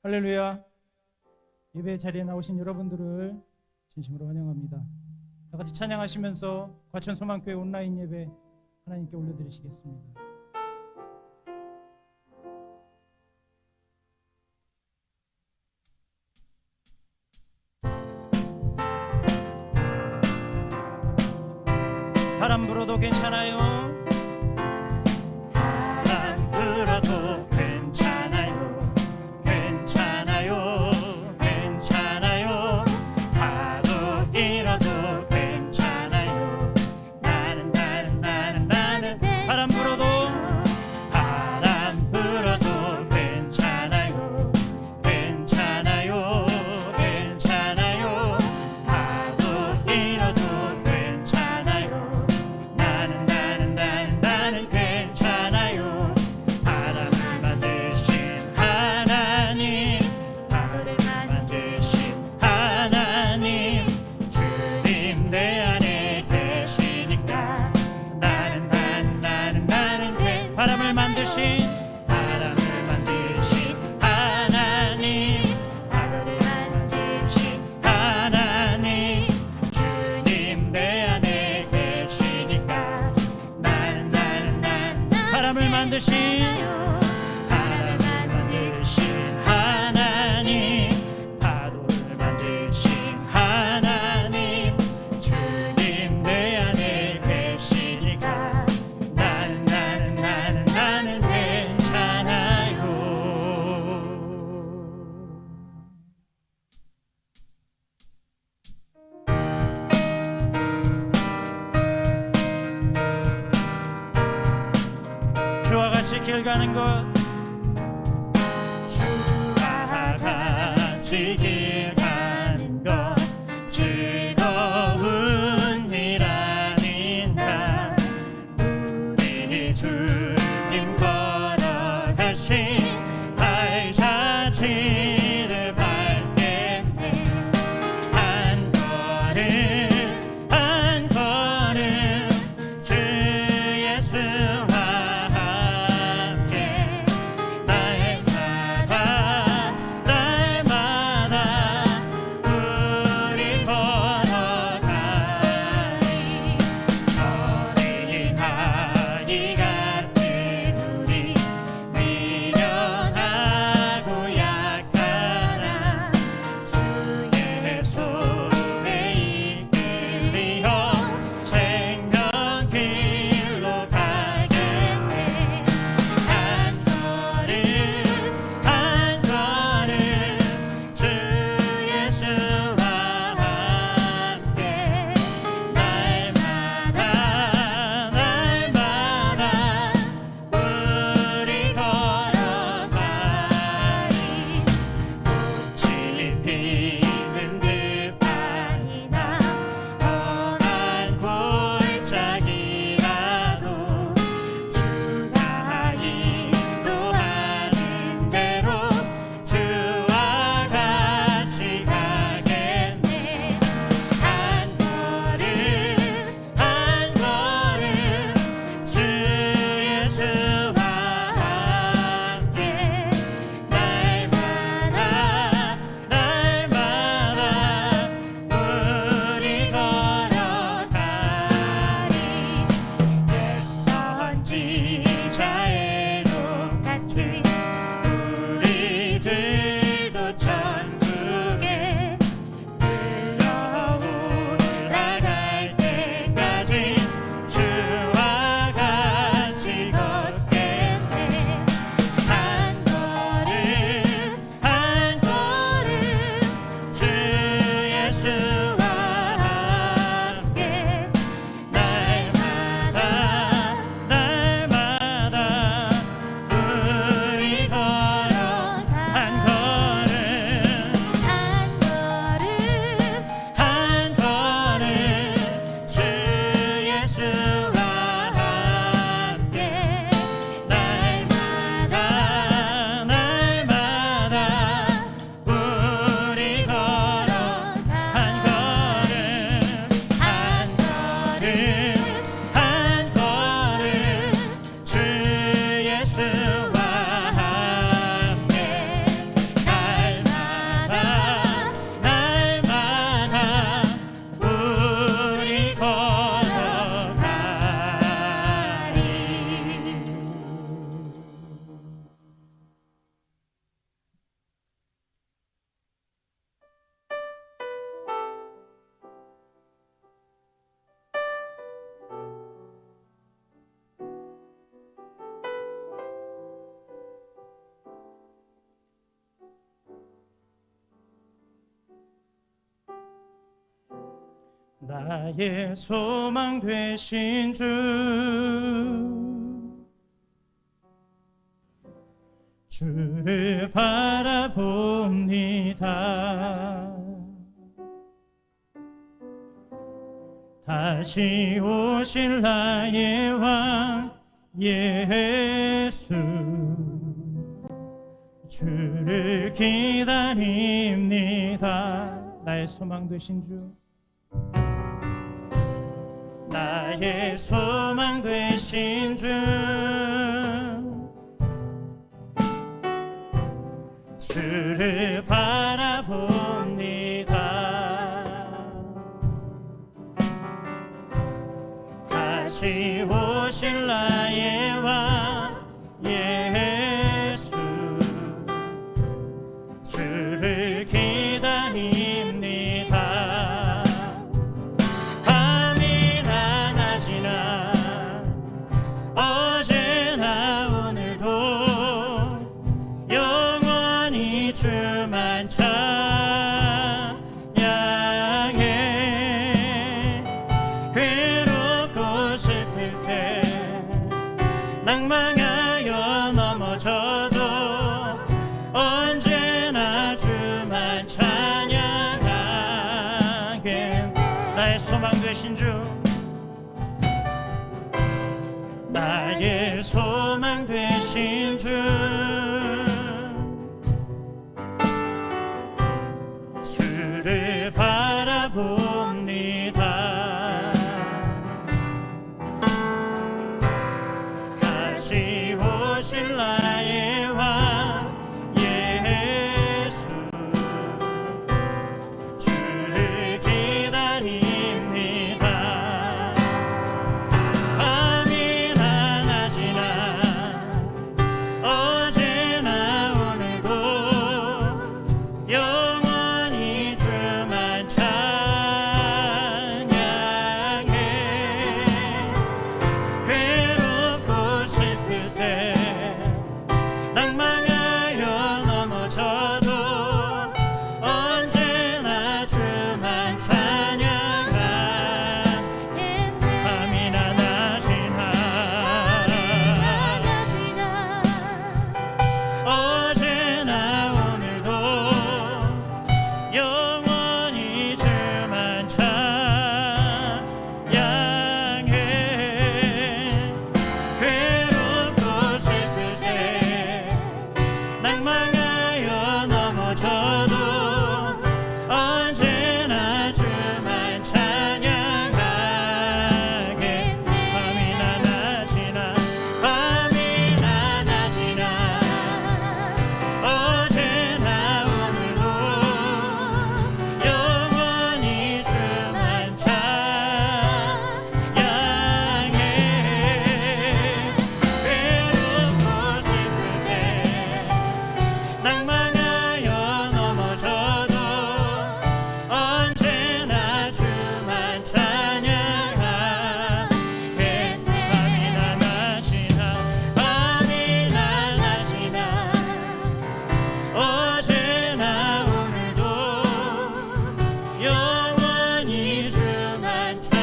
할렐루야. 예배 자리에 나오신 여러분들을 진심으로 환영합니다. 다 같이 찬양하시면서 과천 소망교회 온라인 예배 하나님께 올려드리시겠습니다. 바람 불어도 괜찮아요. 바람 불어도 괜찮아요. 괜찮아요. 괜찮아요. 파도 일어도 괜찮아요. 나는 바람 불어도 괜찮아요. 괜찮아요. 괜찮아요. 파도 일어도 괜찮아요. 나는 괜찮아요. 바람을 만드신 하나님, 바다를 만드신 하나님, 주님 내 안에 계시니까 나는 바람을 만드신 하나님, 바다를 만드신 하나님, 주님 내 안에 계시니까 나는 바람을 만드신 하나님, 파도를 만드신 하나님, 주님 내 안에 계시니까 나는 괜찮아요. 주와 같이 길 가는 것, 주와 같이 길 가는 것 즐거운 일 아닌가. 우리 주님 걸어가신 발자취를 밟겠네. 한 걸음 주 예수와 함께 나의 소망 되신 주, 주를 바라봅니다. 다시 오실 나의 왕 예수, 주를 기다립니다. 나의 소망 되신 주, 나의 소망 되신 주, 주를 바라봅니다. 다시 오실 나의 왕 예수, 주를 기다립니다. 밤이나 낮이나 어제나 오늘도 영원히 주만 찬양해. 괴롭고 슬플 때 낭망하여 넘어져도 언제나 주만 찬양하게. 나의 소망 되신 주, 나의 소망 되신 주, 주를 바라봅니다. 다시 오실 나의 왕 예수, 주를 기다립니다. 밤이나 낮이나 어제나 오늘도 영원히 주만 찬양해. 괴롭고 슬플 때 낭망하여 넘어져도 언제나 주만 찬양하게. 밤이나 낮이나 어제나 오늘도 영원히 주만 찬양해. 괴롭고 슬플 때 낭망하여 넘어져도 언제나 주만 찬양하게. 밤이나 낮이나 밤이나 낮이나 어제나 오늘도 영원히 주만 찬양해. 괴롭고 슬플 때 낭망하여 넘어져도 언제나 주만 찬양하게. 밤이나 낮이나 밤이나 낮이나 어제나 오늘도 영원히 주만 찬양해.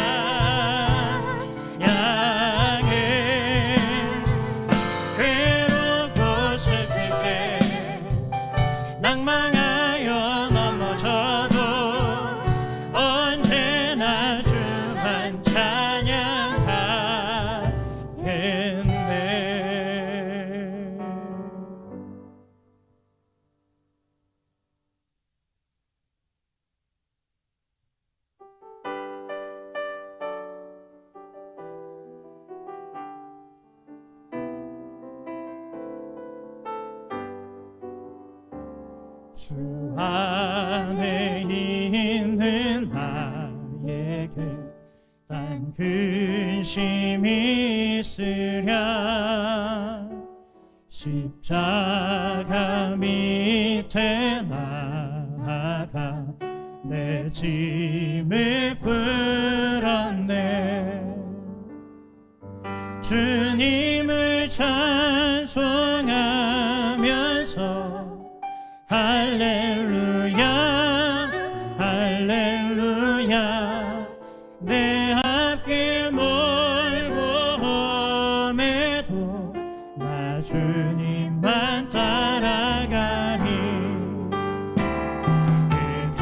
괴롭고 슬플 때 낭망하여 넘어져도 언제나 주만 찬양하겠네. 주 안에 있는 나에게 딴 근심이 있으랴. 십자가 밑에 나아가 내 짐을 풀었네. 주님을 찬송하면서 할렐루야 할렐루야 내 앞길 멀고 험해도 나 주님만 따라가니 그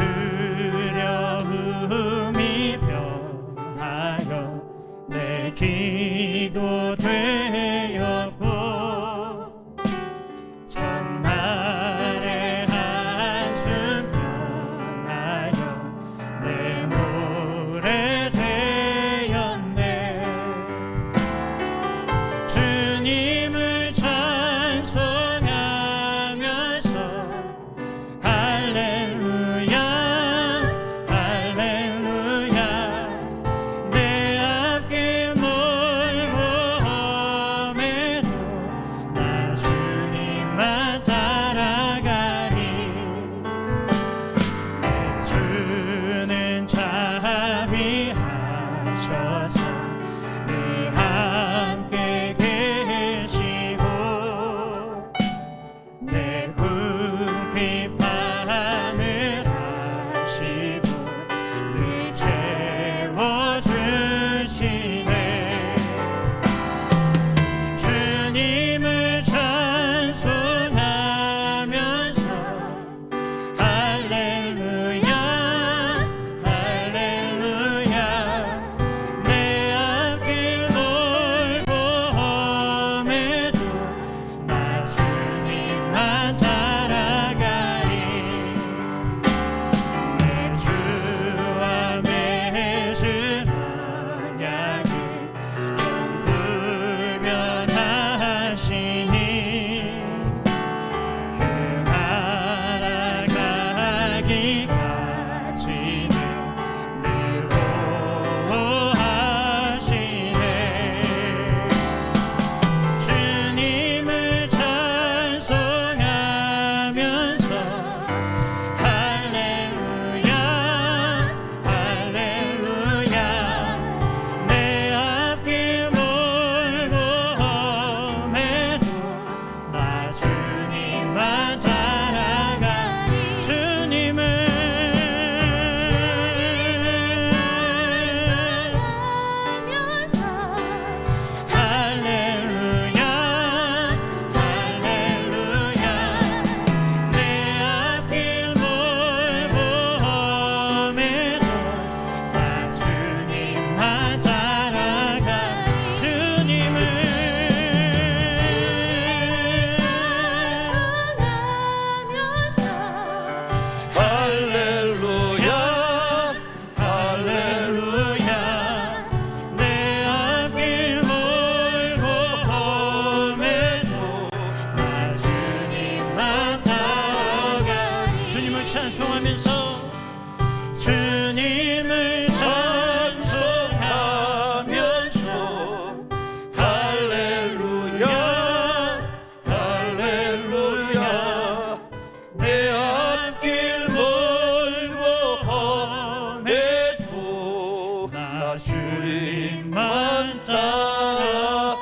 두려움이 변하여 내 기도 되었고 전날의 한숨 변하여 내 노래 되었네. 주님을 찬송하면서 할렐루야 할렐루야 내 앞길 멀고 험해도 나 주님만 따라가니 내 주는 자비하셔서 늘 함께 계시고 내 궁핍함을 아시고 늘 채워주시네. 주님을 찬송하면서 할렐루야 할렐루야 내 앞길 멀고 험해도 나 주님만 따라가니 내 주와 맺은 언약을 영불변하시니 그 나라 가기까지는 늘 보호하시네. 주님을 찬송하면서 할렐루야 할렐루야 내 앞길 멀고 험해도 나 주님만 따라가니 주님을 할렐루야 할렐루야 내 앞길 멀고 험해도 나 주님만 따라가니 주님을 할렐루야 할렐루야 내 앞길 멀고 험해도 나 주님만 따라가니 주님을 찬송하면서 주님을 찬송하면서 할렐루야 할렐루야 내 앞길 멀고 험해도 나 주님만 따라가리.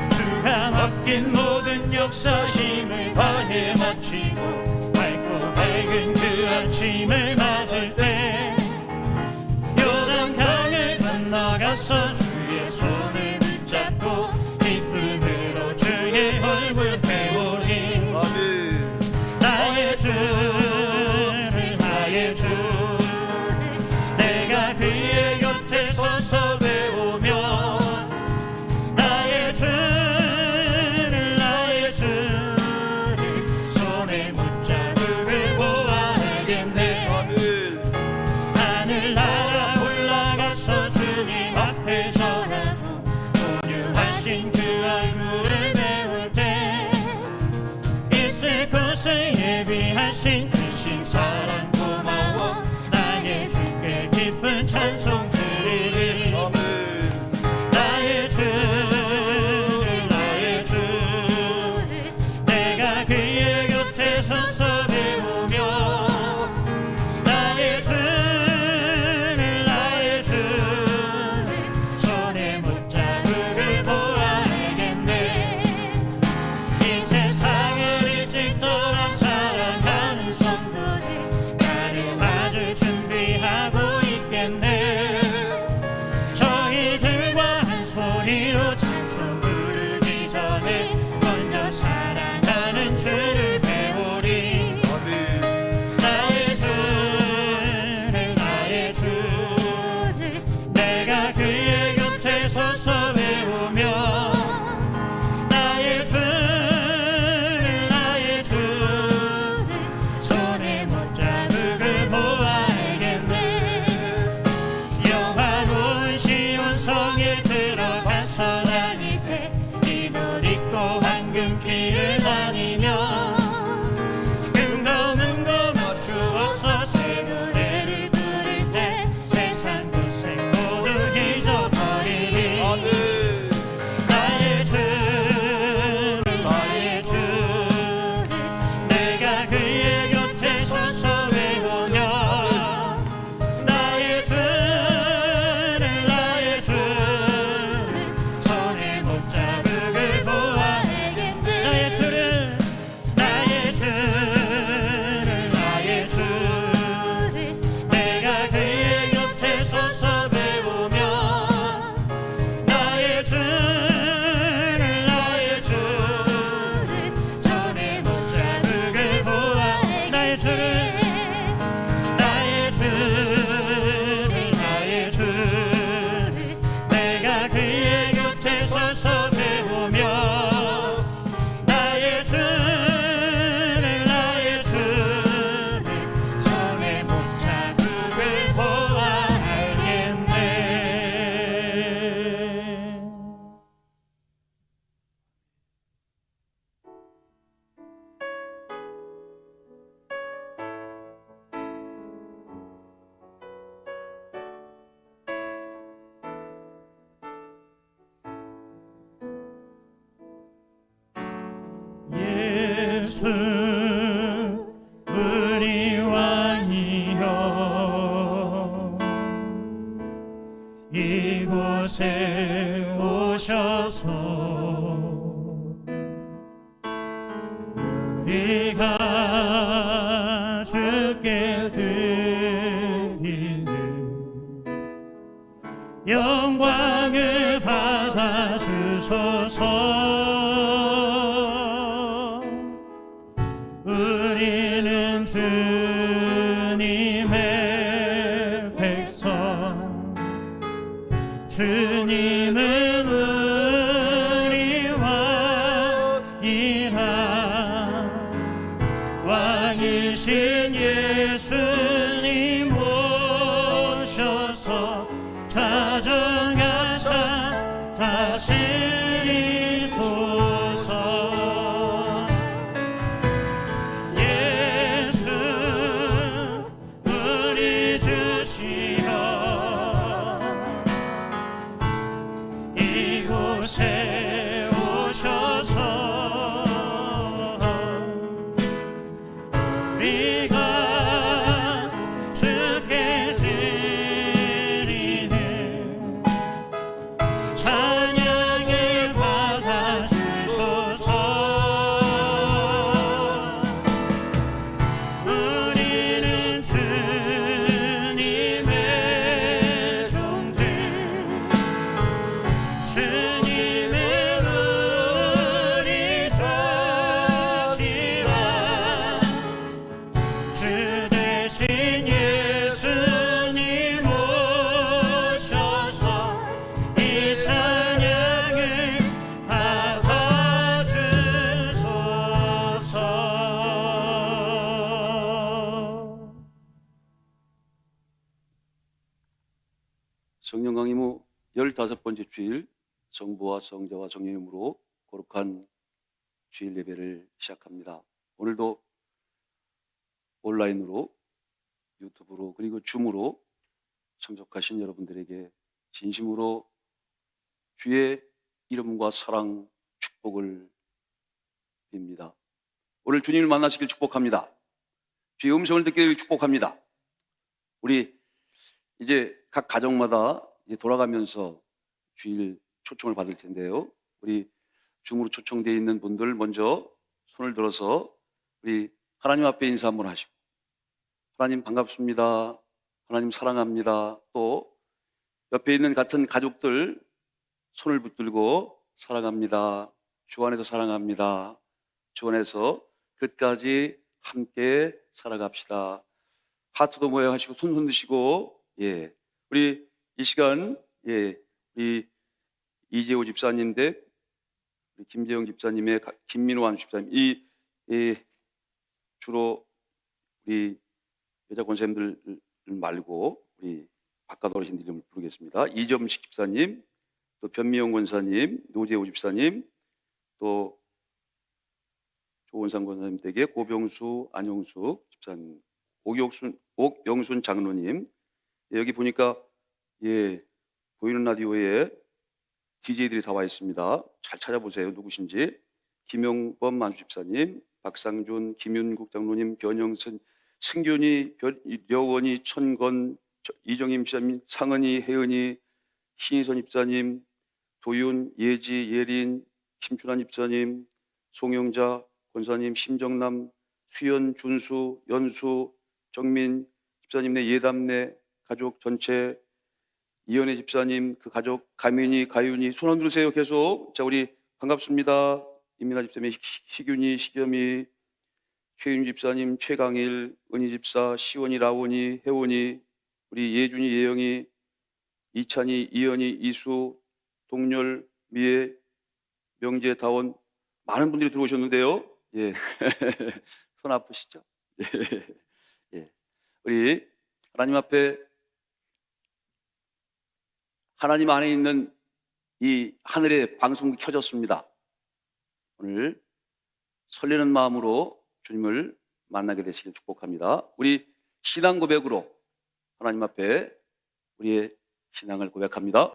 주가 맡긴 모든 역사 힘을 다해 마치고 밝고 밝은 그 아침을 맞을 때 요단강을 건너가서 주의 손을 붙잡고 기쁨으로 주의 얼굴 배우리. 아멘. 나의 주를 나의 주 내가 그의 곁에 서서 배우며 나의 주를 손에 붙잡음을 보아야겠네. 아멘. 하늘나라 올라가서 주님 앞에 절하고 온유하신 그 얼굴을 배울 때 있을 곳을 예비하신 그 신사랑 고마워 나의 주께 기쁜 찬송 드리리. 아멘. 나의 주 내가 그의 곁에 서서 배우며 나의 주를 나의 주를 손에 붙잡으를 보아 알겠네. 이 세상을 일찍 떠나 살아가는 성도들 나를 맞을 준비하고 있겠네. 저희들과 한 소리로 찬송 부르기 전에 먼저 사랑하는 주를 배우리. 나의 주를 나의 주를 내가 그의 곁에 서서 배우며 나의 주를 나의 주를 손에 못잡으를 보아 알겠네. 영화로운 시온 성에 들어가서 다닐 때 네 옷 입고 황금길을 다니며 금검은 거 맞추어서 새 노래를 부를 때 세상 고생 모두 잊어버리리. 나의 주를 나의 주를 내가 그의 곁에 서서 배우며 나의 주를 나의 주를 손에 못잡으를 보아 알겠네. 나의 주를 나의 주를 나의 주를 내가 그의 곁에 서서 배우며 나의 주를 나의 주를 손에 못잡으를 보아 나의 주를 나의 주를 나의 주를 내가 그의 곁에 서서 배우며 나의 주를 나의 주를 손에 못잡으를 보아 알겠네. 예수 우리 왕이여 이곳에 오셔서 우리가 주께 드리는 영광을 받아 주소서. 우리는 주님의 백성 주님은 우리와 일하 왕이신 예수님 오셔서 찾아가사 다스리소서. 예수 우리 주시여 이곳에 오셔서 우리가 주께 드리는 찬양을 받아 주소서. 우리는 주님의 종들 주님은 우리 주시라. 주 대신 예수님 오셔서 이 찬양을 받아 주소서. 성령 강의무 15번째 주일 성부와 성자와 성령의 이름으로 거룩한 주일 예배를 시작합니다. 오늘도 온라인으로 유튜브로 그리고 줌으로 참석하신 여러분들에게 진심으로 주의 이름과 사랑 축복을 빕니다. 오늘 주님을 만나시길 축복합니다. 주의 음성을 듣기를 축복합니다. 우리 이제 각 가정마다 이제 돌아가면서 주일 초청을 받을 텐데요. 우리 줌으로 초청되어 있는 분들 먼저 손을 들어서 우리 하나님 앞에 인사 한번 하시고, 하나님 반갑습니다, 하나님 사랑합니다, 또 옆에 있는 같은 가족들 손을 붙들고 사랑합니다, 주 안에서 사랑합니다, 주 안에서 끝까지 함께 살아갑시다. 하트도 모양하시고 손 드시고, 예, 우리 이 시간, 예, 우리 이재호 집사님 대 우리 김재영 집사님의 김민호 안 집사님, 이 주로 우리 여자 권사님들 말고 우리 바깥 어르신들 이름을 부르겠습니다. 이점식 집사님, 또 변미영 권사님, 노재호 집사님, 또 조원상 권사님 댁에 고병수, 안용숙 집사님, 옥영순 장로님, 여기 보니까 예, 보이는 라디오에 DJ들이 다 와 있습니다. 잘 찾아보세요. 누구신지. 김용범 만수집사님, 박상준, 김윤국 장로님, 변영선, 승균이, 려원이, 천건, 이정임 집사님, 상은이, 혜은이, 신희선 집사님, 도윤, 예지, 예린, 김춘환 집사님, 송영자 권사님, 심정남, 수연, 준수, 연수, 정민 집사님네 예담네 가족 전체, 이현혜 집사님, 그 가족, 가민이, 가윤이, 손 흔들으세요. 계속. 자, 우리 반갑습니다. 임민아 집사님, 희균이, 시겸이, 최윤 집사님, 최강일, 은희 집사, 시원이, 라원이, 혜원이, 우리 예준이, 예영이, 이찬이, 이현이, 이수, 동렬, 미애, 명재, 다원, 많은 분들이 들어오셨는데요. 예. 손 아프시죠? 예. 예. 우리 하나님 앞에, 하나님 안에 있는 이 하늘의 방송이 켜졌습니다. 오늘 설레는 마음으로 주님을 만나게 되시길 축복합니다. 우리 신앙 고백으로 하나님 앞에 우리의 신앙을 고백합니다.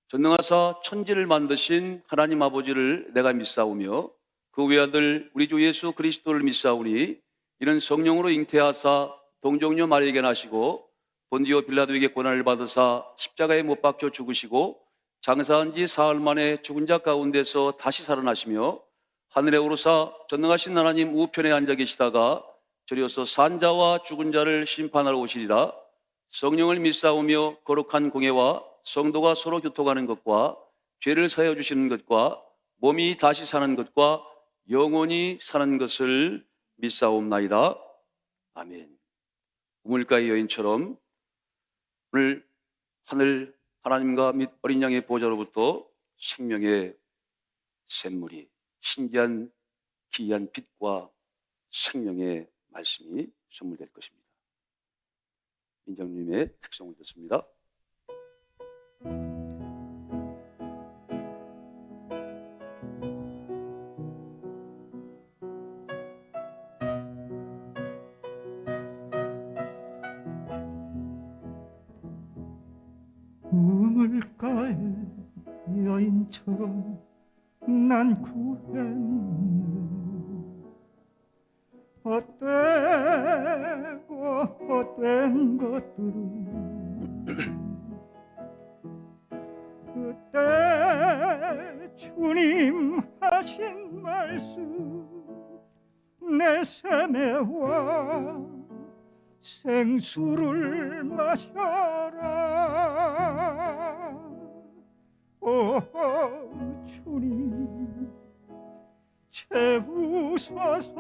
전능하사 천지를 만드신 하나님 아버지를 내가 믿사오며 그 외아들 우리 주 예수 그리스도를 믿사오니 이는 성령으로 잉태하사 동정녀 마리에게 나시고 본디오 빌라도에게 고난을 받으사 십자가에 못 박혀 죽으시고 장사한 지 사흘 만에 죽은 자 가운데서 다시 살아나시며 하늘에 오르사 전능하신 하나님 우편에 앉아 계시다가 저리어서 산 자와 죽은 자를 심판하러 오시리라. 성령을 믿사오며 거룩한 공예와 성도가 서로 교통하는 것과 죄를 사하여 주시는 것과 몸이 다시 사는 것과 영원히 사는 것을 믿사옵나이다. 아멘. 우물가의 여인처럼 오늘 하늘 하나님과 및 어린 양의 보좌로부터 생명의 샘물이, 신기한 기이한 빛과 생명의 말씀이 선물될 것입니다. 민정님의 특성을 듣습니다. 우물가의 여인처럼 난 구했네. 헛된 것들은 그때 주님 하신 말씀 내 세매와 생수를 마셔라. 오 주님 채우소서.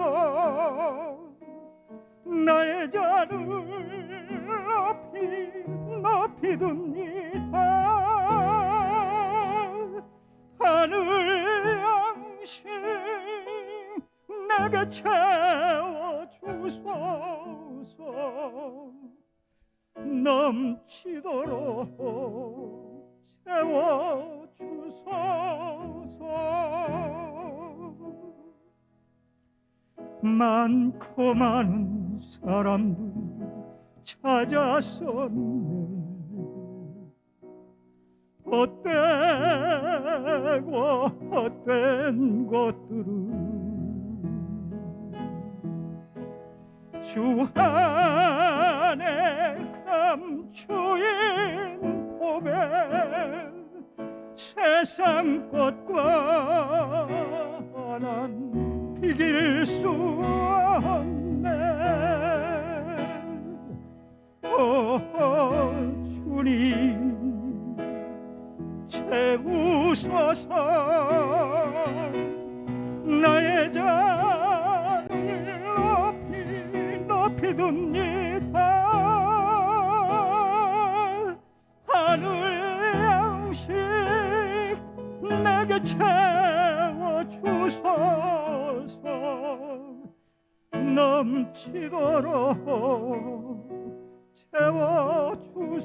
나의 잔을 높이 둡니다. 하늘 양식 내게 채워주소서. 넘치도록 채워주소서. 많고 많은 사람들 찾았었네. 헛되고 헛된 것들은 주 안에 감추인 봄에 세상 꽃과 난 비길 수 없네. 오 주님 채우소서. 나의 잔을 높이 듭니다. 하늘 양식 내게 채워주소서. 넘치도록 채워주소서.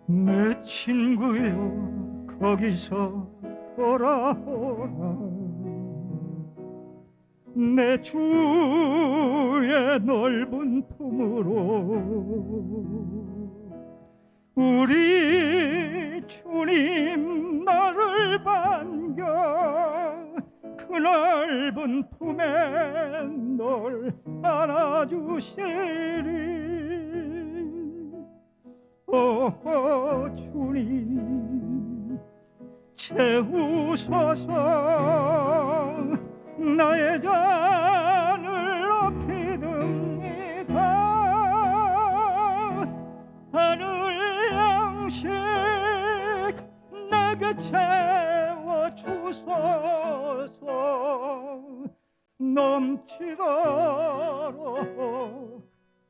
내 친구여 거기서 돌아오라. 내 주의 넓은 품으로 우리 주님 나를 반겨 그 넓은 품에 널 안아주시리. 오 주님 채우소서. 나의 잔을 높이 듭니다. 하늘 양식 내게 채워주소서. 넘치도록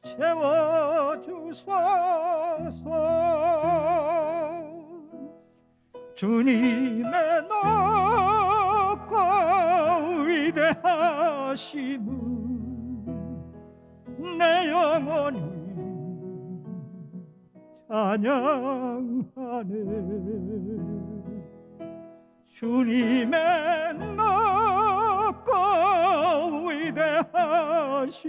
채워주소서. 주님의 높고 위대하심은 내 영혼이 찬양하네. 주님의 높고 위대하심은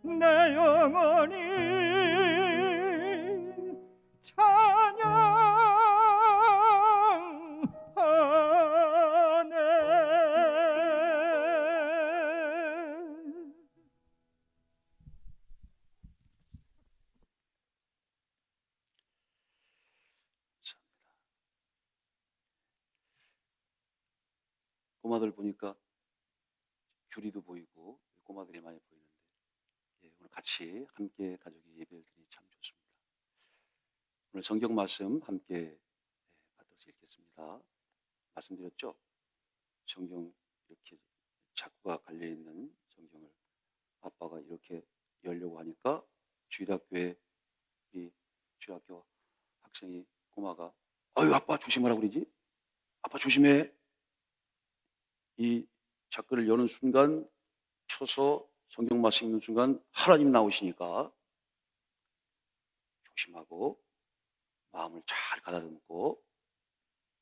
내 영혼이 찬양하네. 꼬마들 보니까 규리도 보이고 꼬마들이 많이 보이는데, 오늘 같이 함께 가족이 예배를 드리니 참 좋습니다. 오늘 성경 말씀 함께 받아서 읽겠습니다. 말씀드렸죠? 성경 이렇게 자꾸가 갈려있는 성경을 아빠가 이렇게 열려고 하니까 주일학교에 이 주일학교 학생이 꼬마가 아유 아빠 조심하라고 그러지? 아빠 조심해. 이 자크를 여는 순간 펴서 성경 말씀 읽는 순간 하나님 나오시니까 조심하고 마음을 잘 가다듬고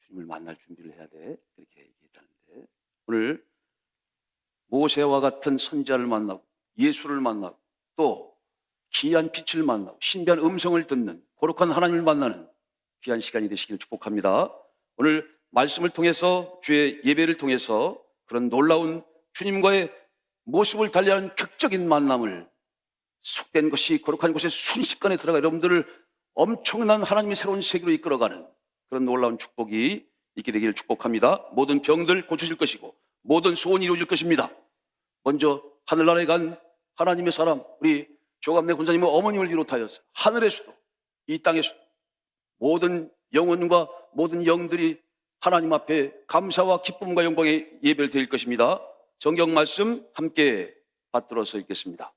주님을 만날 준비를 해야 돼. 그렇게 얘기했다는데, 오늘 모세와 같은 선지자를 만나고 예수를 만나고 또 귀한 빛을 만나고 신비한 음성을 듣는 거룩한 하나님을 만나는 귀한 시간이 되시길 축복합니다. 오늘 말씀을 통해서 주의 예배를 통해서 그런 놀라운 주님과의 모습을 달리하는 극적인 만남을 속된 것이 거룩한 곳에 순식간에 들어가 여러분들을 엄청난 하나님의 새로운 세계로 이끌어가는 그런 놀라운 축복이 있게 되기를 축복합니다. 모든 병들 고쳐질 것이고 모든 소원이 이루어질 것입니다. 먼저 하늘나라에 간 하나님의 사람 우리 조감래 권사님의 어머님을 비롯하여서 하늘에서도 이 땅에서도 모든 영혼과 모든 영들이 하나님 앞에 감사와 기쁨과 영광의 예배를 드릴 것입니다. 성경 말씀 함께 받들어서 읽겠습니다.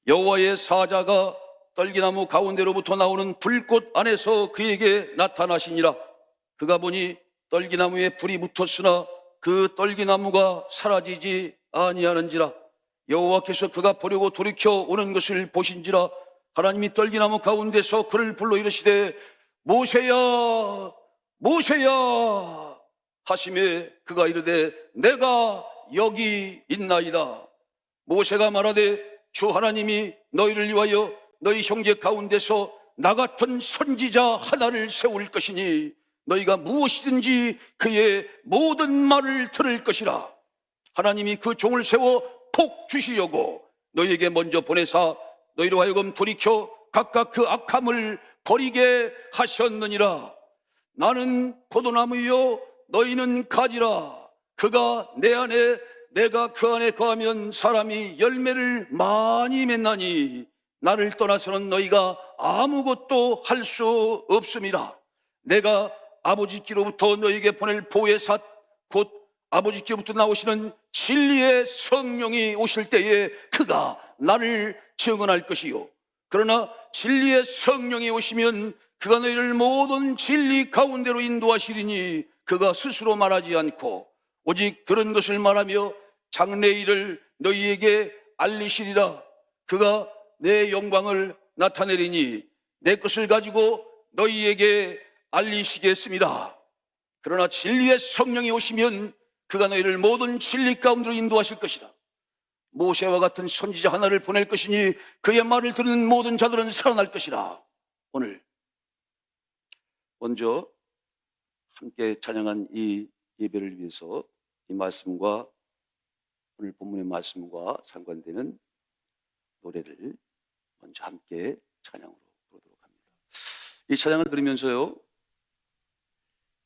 여호와의 사자가 떨기나무 가운데로부터 나오는 불꽃 안에서 그에게 나타나시니라. 그가 보니 떨기나무에 불이 붙었으나 그 떨기나무가 사라지지 아니하는지라. 여호와께서 그가 보려고 돌이켜 오는 것을 보신지라. 하나님이 떨기나무 가운데서 그를 불러 이르시되 모세야 모세야 하심에 그가 이르되 내가 여기 있나이다. 모세가 말하되 주 하나님이 너희를 위하여 너희 형제 가운데서 나 같은 선지자 하나를 세울 것이니 너희가 무엇이든지 그의 모든 말을 들을 것이라. 하나님이 그 종을 세워 복 주시려고 너희에게 먼저 보내사 너희로 하여금 돌이켜 각각 그 악함을 버리게 하셨느니라. 나는 포도나무이요 너희는 가지라. 그가 내 안에 내가 그 안에 거하면 사람이 열매를 많이 맺나니 나를 떠나서는 너희가 아무것도 할 수 없음이라. 내가 아버지께로부터 너희에게 보낼 보혜삿 곧 아버지께로부터 나오시는 진리의 성령이 오실 때에 그가 나를 증언할 것이요 그러나 진리의 성령이 오시면 그가 너희를 모든 진리 가운데로 인도하시리니 그가 스스로 말하지 않고 오직 그런 것을 말하며 장래일을 너희에게 알리시리라. 그가 내 영광을 나타내리니 내 것을 가지고 너희에게 알리시겠습니다. 그러나 진리의 성령이 오시면 그가 너희를 모든 진리 가운데로 인도하실 것이다. 모세와 같은 선지자 하나를 보낼 것이니 그의 말을 듣는 모든 자들은 살아날 것이라. 오늘 먼저 함께 찬양한 이 예배를 위해서 이 말씀과 오늘 본문의 말씀과 상관되는 노래를 먼저 함께 찬양으로 부르도록 합니다. 이 찬양을 들으면서요,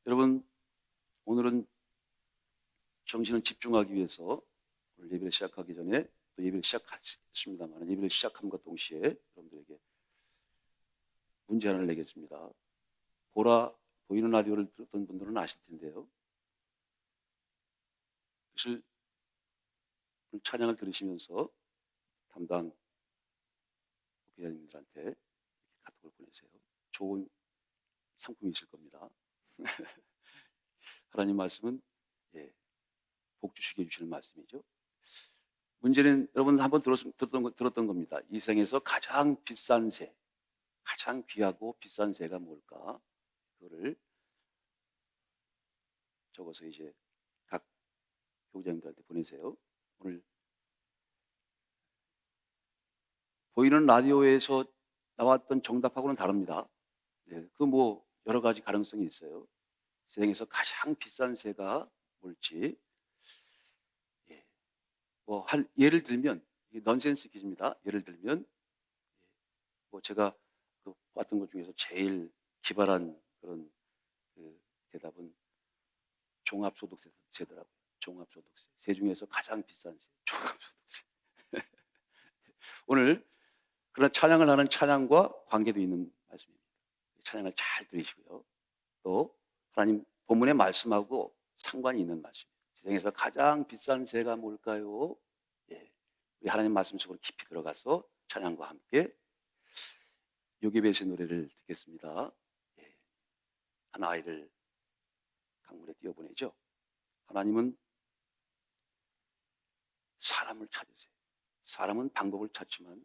여러분 오늘은 정신을 집중하기 위해서 오늘 예배를 시작하기 전에 또 예배를 시작했습니다만 예배를 시작함과 동시에 여러분들에게 문제 하나를 내겠습니다. 보이는 라디오를 들었던 분들은 아실 텐데요. 그것을 찬양을 들으시면서 담당 목회자님들한테 카톡을 보내세요. 좋은 상품이 있을 겁니다. 하나님 말씀은 복 주시게 해주시는 말씀이죠. 문제는 여러분 한번 들었던 겁니다. 이 생에서 가장 비싼 새, 가장 귀하고 비싼 새가 뭘까? 그거를 적어서 이제 각 교우자님들한테 보내세요. 오늘 보이는 라디오에서 나왔던 정답하고는 다릅니다. 그 여러 가지 가능성이 있어요. 세상에서 가장 비싼 새가 뭘지 예를 들면 이게 넌센스 퀴즈입니다. 예를 들면 제가 봤던 것 중에서 제일 기발한 그런 대답은 종합소득세더라고요. 종합소득세. 세 중에서 가장 비싼 세. 종합소득세. 오늘 그런 찬양을 하는 찬양과 관계도 있는 말씀입니다. 찬양을 잘 들으시고요. 또 하나님 본문의 말씀하고 상관이 있는 말씀입니다. 세상에서 가장 비싼 새가 뭘까요? 우리 하나님 말씀 속으로 깊이 들어가서 찬양과 함께 요기벳의 노래를 듣겠습니다. 한 아이를 강물에 띄어보내죠. 하나님은 사람을 찾으세요. 사람은 방법을 찾지만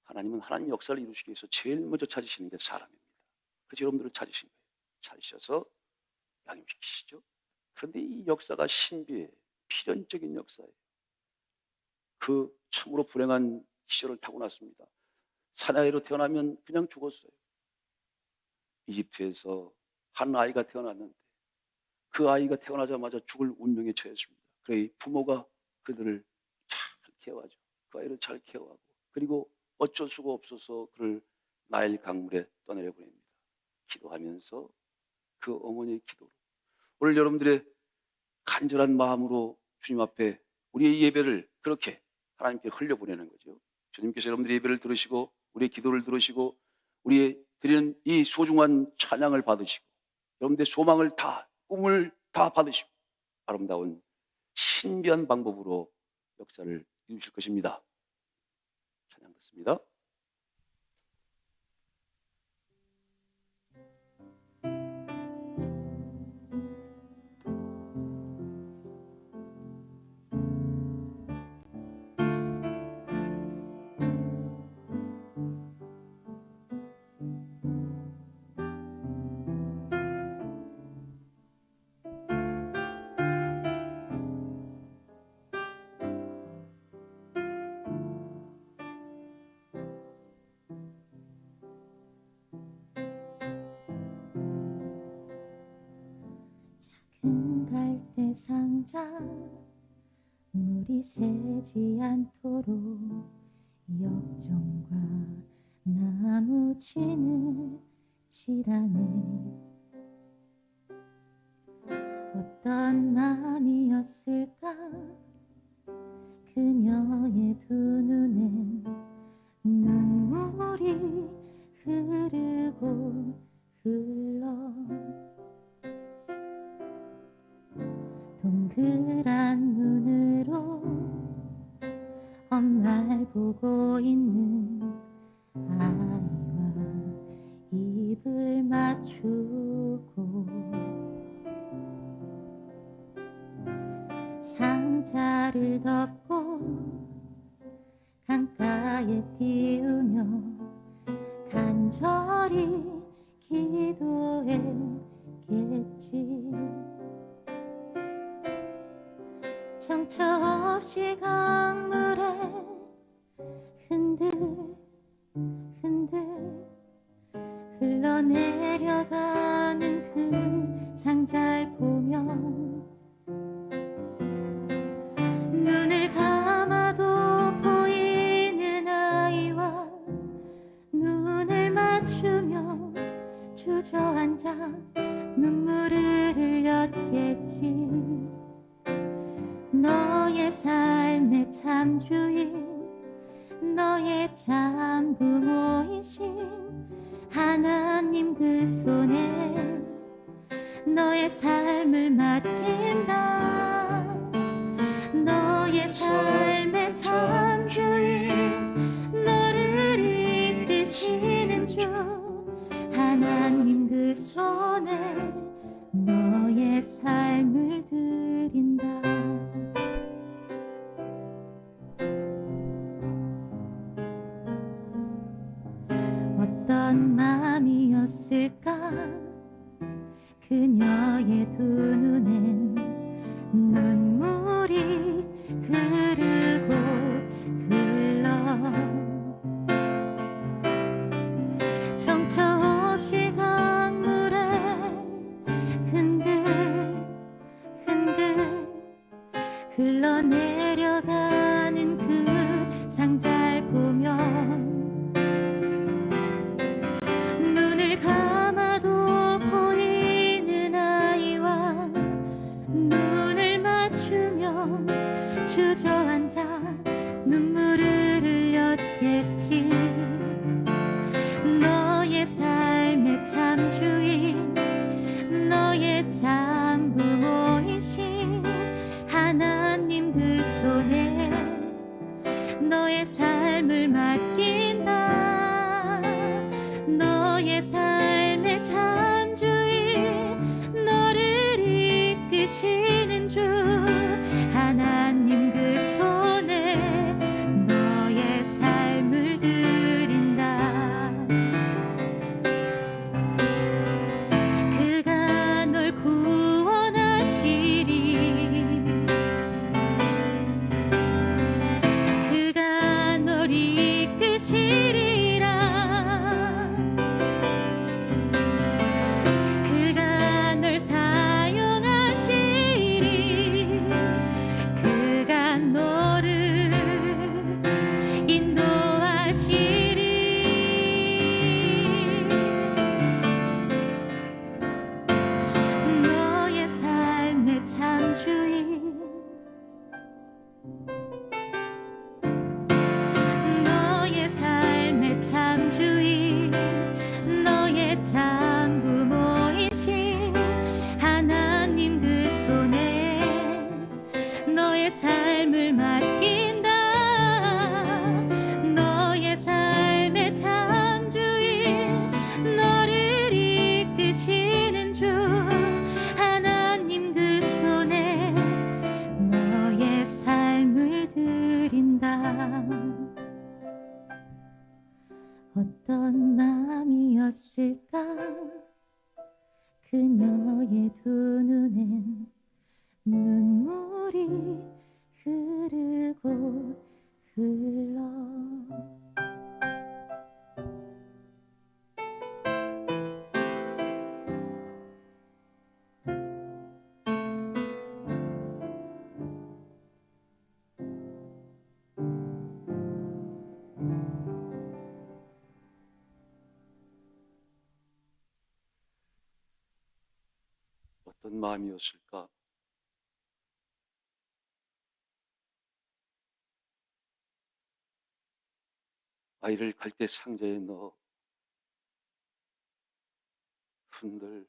하나님은 하나님 역사를 이루시기 위해서 제일 먼저 찾으시는 게 사람입니다. 그래서 여러분들을 찾으신 거예요. 찾으셔서 양육시키시죠. 그런데 이 역사가 신비해요. 필연적인 역사예요. 그 참으로 불행한 시절을 타고났습니다. 사나이로 태어나면 그냥 죽었어요. 이집트에서 한 아이가 태어났는데 그 아이가 태어나자마자 죽을 운명에 처했습니다. 그래 부모가 그들을 잘 케어하죠. 그 아이를 잘 케어하고 그리고 어쩔 수가 없어서 그를 나일 강물에 떠내려 보냅니다. 기도하면서 그 어머니의 기도로 오늘 여러분들의 간절한 마음으로 주님 앞에 우리의 예배를 그렇게 하나님께 흘려보내는 거죠. 주님께서 여러분들의 예배를 들으시고 우리의 기도를 들으시고 우리의 드리는 이 소중한 찬양을 받으시고 여러분들의 소망을 다 꿈을 다 받으시고 아름다운 신비한 방법으로 역사를 이루실 것입니다. 찬양 듣습니다. 큰 갈대 상자 물이 새지 않도록 역정과 나무 진을 칠하네. 어떤 마음이었을까 그녀의 두 눈엔 눈물이 흐르고 흘러 동그란 눈으로 엄마를 보고 있는 아이와 입을 맞추고 상자를 덮고 강가에 띄우며 간절히 기도했겠지. 정처 없이 강물에 흔들흔들 흘러내려가는 그 상자를 보며 눈을 감아도 보이는 아이와 눈을 맞추며 주저앉아 눈물을 흘렸겠지. 너의 삶의 참 주인 너의 참 부모이신 하나님 그 손에 너의 삶을 맡긴다. 너의 삶의 참 주인 너를 이끄시는 주 하나님 그 손에 너의 삶을 드린다. 어떤 마음이었을까 그녀의 두 눈엔 눈물이 흐르고 흘러 정처 없이 강물에 흔들흔들 흘러내려가는 그 상자를 보며 눈을 감아도 보이는 아이와 눈을 맞추며 주저앉아 눈물을 흘렸겠지. 너의 삶의 참 주인 너의 참 부모이신 하나님 그 손에 너의 삶을 맡긴다. 너의 삶의 참 주인 너를 이끄시는 주 하나님 그 손에 너의 삶을 드린다. 그가 널 구원하시리 그가 널 이끄시리라. 그가 널 사용하시리 그가 너를 인도하시리. 너의 삶의 참 주인 너의 삶의 참 주인 너의 참 부모이신 하나님 그 손에 너의 삶을 맡긴다. 너의 삶의 참 주인 너를 이끄시는 주 하나님 그 손에 너의 삶을 드린다. 어떤 마음이었을까 그녀의 두 눈엔 눈물이 흐르고 흘러 어떤 마음이었을까? 아이를 갈대 상자에 넣어 흔들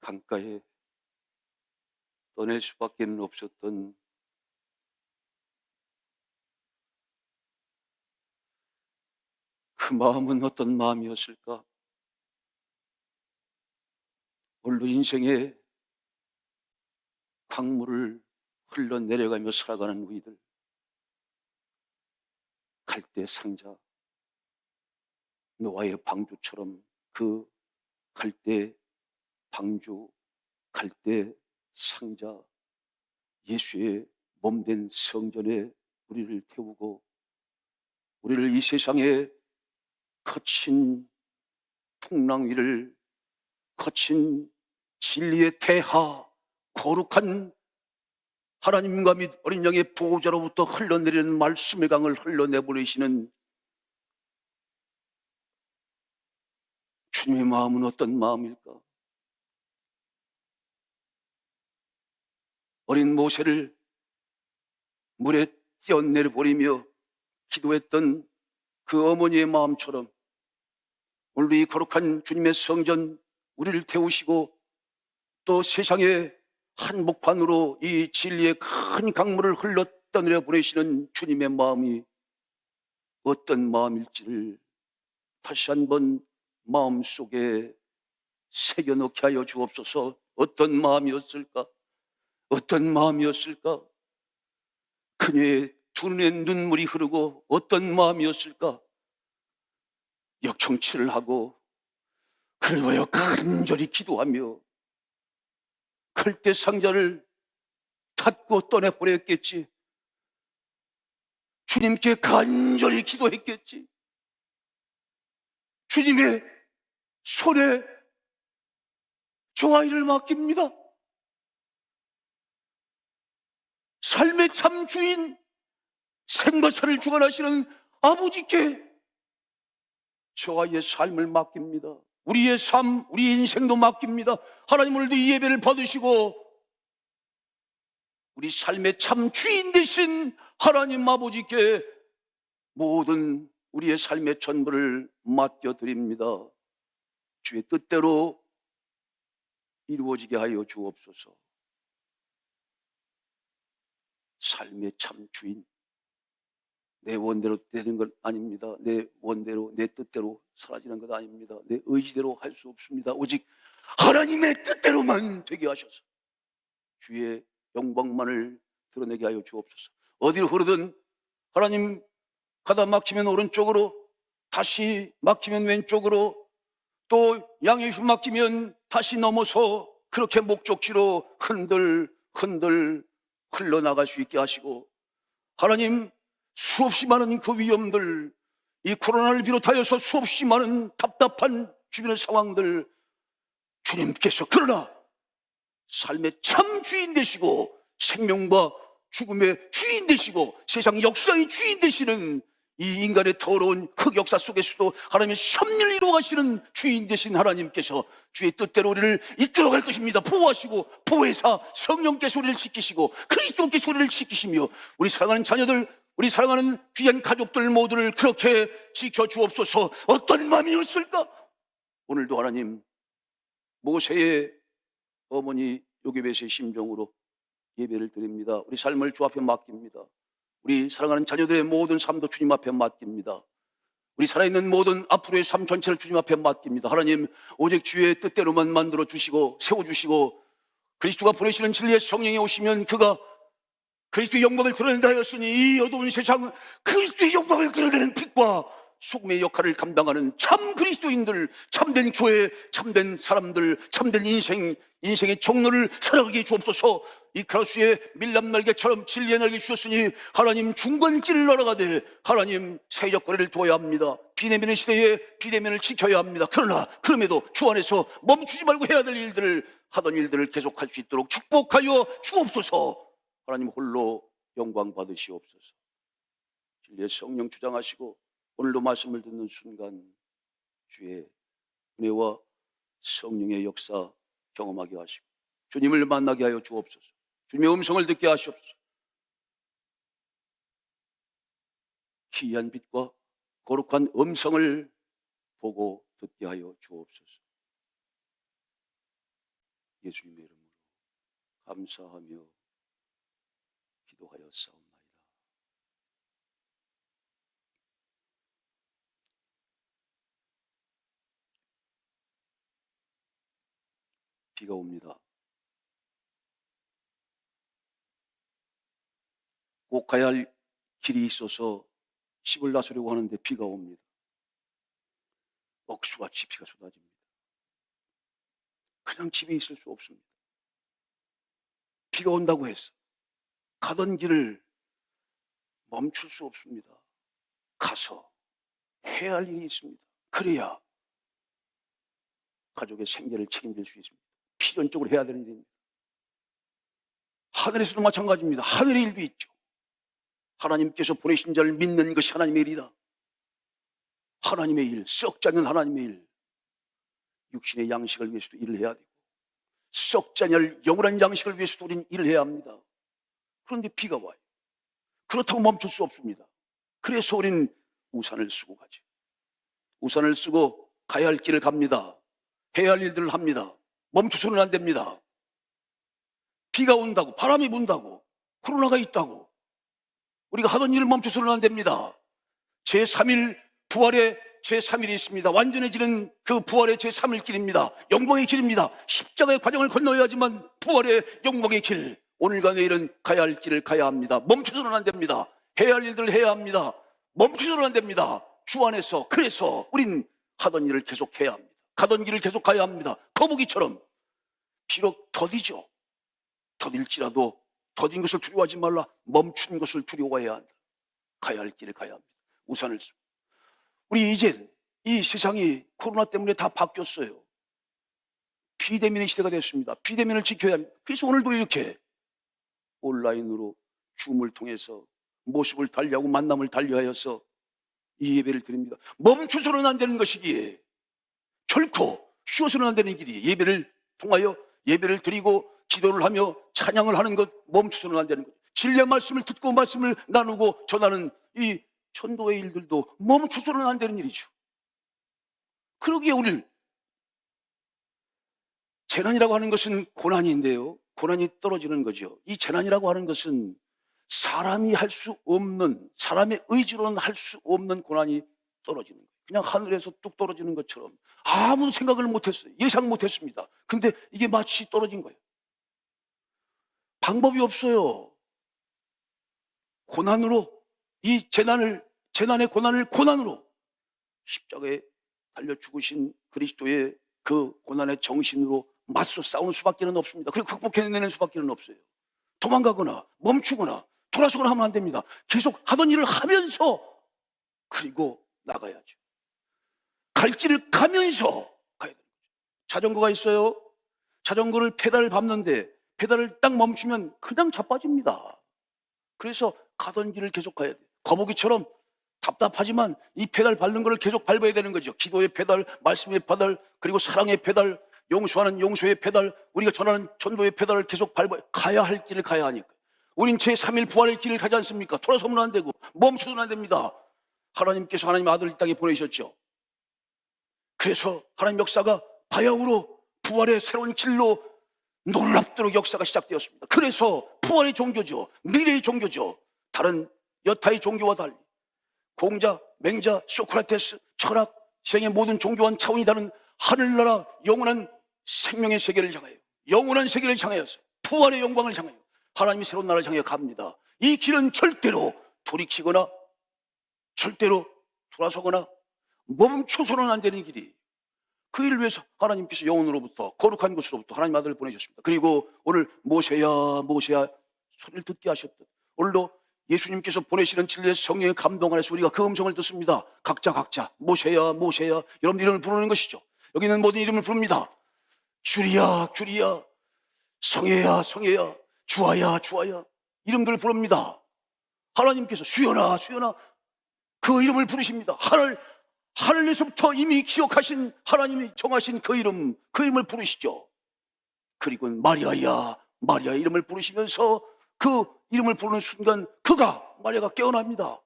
강가에 떠낼 수밖에 없었던 그 마음은 어떤 마음이었을까? 오늘도 인생의 강물을 흘러내려가며 살아가는 우리들, 갈대 상자, 노아의 방주처럼 그 갈대 방주, 갈대 상자, 예수의 몸된 성전에 우리를 태우고 우리를 이 세상의 거친 풍랑 위를, 거친 진리의 태하, 거룩한 하나님과 및 어린 양의 보호자로부터 흘러내리는 말씀의 강을 흘러내보내시는 주님의 마음은 어떤 마음일까? 어린 모세를 물에 뛰어내려버리며 기도했던 그 어머니의 마음처럼 오늘도 이 거룩한 주님의 성전 우리를 태우시고 또 세상의 한복판으로 이 진리의 큰 강물을 흘러 떠내려 보내시는 주님의 마음이 어떤 마음일지를 다시 한번 마음속에 새겨넣게 하여 주옵소서. 어떤 마음이었을까? 어떤 마음이었을까? 그녀의 두 눈에 눈물이 흐르고 어떤 마음이었을까? 역청치를 하고 그를 위하여 간절히 기도하며 갈대 상자를 닫고 떠내보냈겠지. 주님께 간절히 기도했겠지. 주님의 손에 저 아이를 맡깁니다. 삶의 참 주인, 생과 사를 주관하시는 아버지께 저 아이의 삶을 맡깁니다. 우리의 삶, 우리 인생도 맡깁니다. 하나님, 오늘도 이 예배를 받으시고 우리 삶의 참 주인 되신 하나님 아버지께 모든 우리의 삶의 전부를 맡겨드립니다. 주의 뜻대로 이루어지게 하여 주옵소서. 삶의 참 주인, 내 원대로 되는 것 아닙니다. 내 원대로, 내 뜻대로 사라지는 것 아닙니다. 내 의지대로 할 수 없습니다. 오직 하나님의 뜻대로만 되게 하셔서 주의 영광만을 드러내게 하여 주옵소서. 어디로 흐르든 하나님, 가다 막히면 오른쪽으로, 다시 막히면 왼쪽으로, 또 양의 휘 막히면 다시 넘어서 그렇게 목적지로 흔들 흘러나갈 수 있게 하시고, 하나님, 수없이 많은 그 위험들, 이 코로나를 비롯하여서 수없이 많은 답답한 주변의 상황들, 주님께서 그러나 삶의 참 주인 되시고 생명과 죽음의 주인 되시고 세상 역사의 주인 되시는 이 인간의 더러운 흑역사 속에서도 하나님의 섭리를 이루어가시는 주인 되신 하나님께서 주의 뜻대로 우리를 이끌어갈 것입니다. 보호하시고 보혜사 성령께서 우리를 지키시고 그리스도께서 우리를 지키시며 우리 사랑하는 자녀들, 우리 사랑하는 귀한 가족들 모두를 그렇게 지켜주옵소서. 어떤 마음이었을까? 오늘도 하나님, 모세의 어머니 요게벳의 심정으로 예배를 드립니다. 우리 삶을 주 앞에 맡깁니다. 우리 사랑하는 자녀들의 모든 삶도 주님 앞에 맡깁니다. 우리 살아있는 모든 앞으로의 삶 전체를 주님 앞에 맡깁니다. 하나님, 오직 주의 뜻대로만 만들어 주시고 세워주시고 그리스도가 보내시는 진리의 성령이 오시면 그가 그리스도의 영광을 드러낸다 하였으니 이 어두운 세상 그리스도의 영광을 드러내는 빛과 소금의 역할을 감당하는 참 그리스도인들, 참된 교회, 참된 사람들, 참된 인생의 정로를 살아가게 주옵소서. 이 크라수의 밀랍날개처럼 진리의 날개 주셨으니 하나님 중건길을 날아가되 하나님 세적거리를 두어야 합니다. 비대면의 시대에 비대면을 지켜야 합니다. 그러나 그럼에도 주 안에서 멈추지 말고 해야 될 일들을 하던 일들을 계속할 수 있도록 축복하여 주옵소서. 하나님 홀로 영광 받으시옵소서. 진리의 성령 주장하시고 오늘도 말씀을 듣는 순간 주의 은혜와 성령의 역사 경험하게 하시고 주님을 만나게 하여 주옵소서. 주님의 음성을 듣게 하시옵소서. 기이한 빛과 거룩한 음성을 보고 듣게 하여 주옵소서. 예수님의 이름으로 감사하며 기도하여 싸움나이다. 비가 옵니다. 꼭 가야 할 길이 있어서 집을 나서려고 하는데 비가 옵니다. 억수같이 비가 쏟아집니다. 그냥 집에 있을 수 없습니다. 비가 온다고 해서 가던 길을 멈출 수 없습니다. 가서 해야 할 일이 있습니다. 그래야 가족의 생계를 책임질 수 있습니다. 필연적으로 해야 되는 일입니다. 하늘에서도 마찬가지입니다. 하늘의 일도 있죠. 하나님께서 보내신 자를 믿는 것이 하나님의 일이다. 하나님의 일, 썩지 않는 하나님의 일. 육신의 양식을 위해서도 일을 해야 되고 썩지 않을 영원한 양식을 위해서도 우리는 일을 해야 합니다. 그런데 비가 와요. 그렇다고 멈출 수 없습니다. 그래서 우리는 우산을 쓰고 가죠. 우산을 쓰고 가야 할 길을 갑니다. 해야 할 일들을 합니다. 멈춰서는 안 됩니다. 비가 온다고, 바람이 분다고, 코로나가 있다고 우리가 하던 일을 멈춰서는 안 됩니다. 제3일 부활의 제3일이 있습니다. 완전해지는 그 부활의 제3일 길입니다. 영광의 길입니다. 십자가의 과정을 건너야지만 부활의 영광의 길, 오늘과 내일은 가야 할 길을 가야 합니다. 멈춰서는 안 됩니다. 해야 할 일들을 해야 합니다. 멈춰서는 안 됩니다. 주 안에서. 그래서 우린 하던 일을 계속 해야 합니다. 가던 길을 계속 가야 합니다. 거북이처럼. 비록 더디죠. 더딜지라도 더딘 것을 두려워하지 말라. 멈춘 것을 두려워해야 한다. 가야 할 길을 가야 합니다. 우산을 쓰고. 우리 이제 이 세상이 코로나 때문에 다 바뀌었어요. 비대면의 시대가 됐습니다. 비대면을 지켜야 합니다. 그래서 오늘도 이렇게 온라인으로 줌을 통해서 모습을 달리하고 만남을 달리하여서 이 예배를 드립니다. 멈춰서는 안 되는 것이기에, 결코 쉬어서는 안 되는 길이 예배를 통하여 예배를 드리고 기도를 하며 찬양을 하는 것, 멈춰서는 안 되는 것. 진리의 말씀을 듣고 말씀을 나누고 전하는 이 전도의 일들도 멈춰서는 안 되는 일이죠. 그러기에 오늘 재난이라고 하는 것은 고난인데요, 고난이 떨어지는 거죠. 이 재난이라고 하는 것은 사람이 할 수 없는, 사람의 의지로는 할 수 없는 고난이 떨어지는 거예요. 그냥 하늘에서 뚝 떨어지는 것처럼 아무도 생각을 못했어요. 예상 못했습니다. 근데 이게 마치 떨어진 거예요. 방법이 없어요. 고난으로 이 재난의 고난을 고난으로 십자가에 달려 죽으신 그리스도의 그 고난의 정신으로 맞서 싸우는 수밖에는 없습니다. 그리고 극복해내는 수밖에는 없어요. 도망가거나 멈추거나 돌아서거나 하면 안 됩니다. 계속 하던 일을 하면서, 그리고 나가야죠. 갈 길을 가면서 가야 돼요. 자전거가 있어요. 자전거를 페달을 밟는데 페달을 딱 멈추면 그냥 자빠집니다. 그래서 가던 길을 계속 가야 돼요. 거북이처럼 답답하지만 이 페달 밟는 걸 계속 밟아야 되는 거죠. 기도의 페달, 말씀의 페달, 그리고 사랑의 페달, 용서하는 용서의 페달, 우리가 전하는 전도의 페달을 계속 밟아야, 가야 할 길을 가야 하니까. 우린 제3일 부활의 길을 가지 않습니까? 돌아서면 안 되고 멈춰서는 안 됩니다. 하나님께서 하나님 아들을 이 땅에 보내셨죠. 그래서 하나님 역사가 바야흐로 부활의 새로운 길로 놀랍도록 역사가 시작되었습니다. 그래서 부활의 종교죠. 미래의 종교죠. 다른 여타의 종교와 달리 공자, 맹자, 소크라테스, 철학, 세상의 모든 종교와는 차원이 다른 하늘나라 영원한 생명의 세계를 향하여, 영원한 세계를 향하여서 부활의 영광을 향하여 하나님이 새로운 나라를 향해 갑니다. 이 길은 절대로 돌이키거나 절대로 돌아서거나 멈춰서는 안 되는 길이, 그 일을 위해서 하나님께서 영원으로부터 거룩한 곳으로부터 하나님 아들을 보내셨습니다. 그리고 오늘 모세야 모세야 소리를 듣게 하셨듯 오늘도 예수님께서 보내시는 진리의 성령의 감동 안에서 우리가 그 음성을 듣습니다. 각자 모세야 모세야, 여러분 이름을 부르는 것이죠. 여기 있는 모든 이름을 부릅니다. 주리야 주리야, 성혜야 성혜야, 주아야 주아야, 이름들을 부릅니다. 하나님께서 수연아 수연아 그 이름을 부르십니다. 하늘에서부터 이미 기억하신 하나님이 정하신 그 이름을 부르시죠. 그리고 마리아야 마리아 이름을 부르시면서 그 이름을 부르는 순간 마리아가 깨어납니다.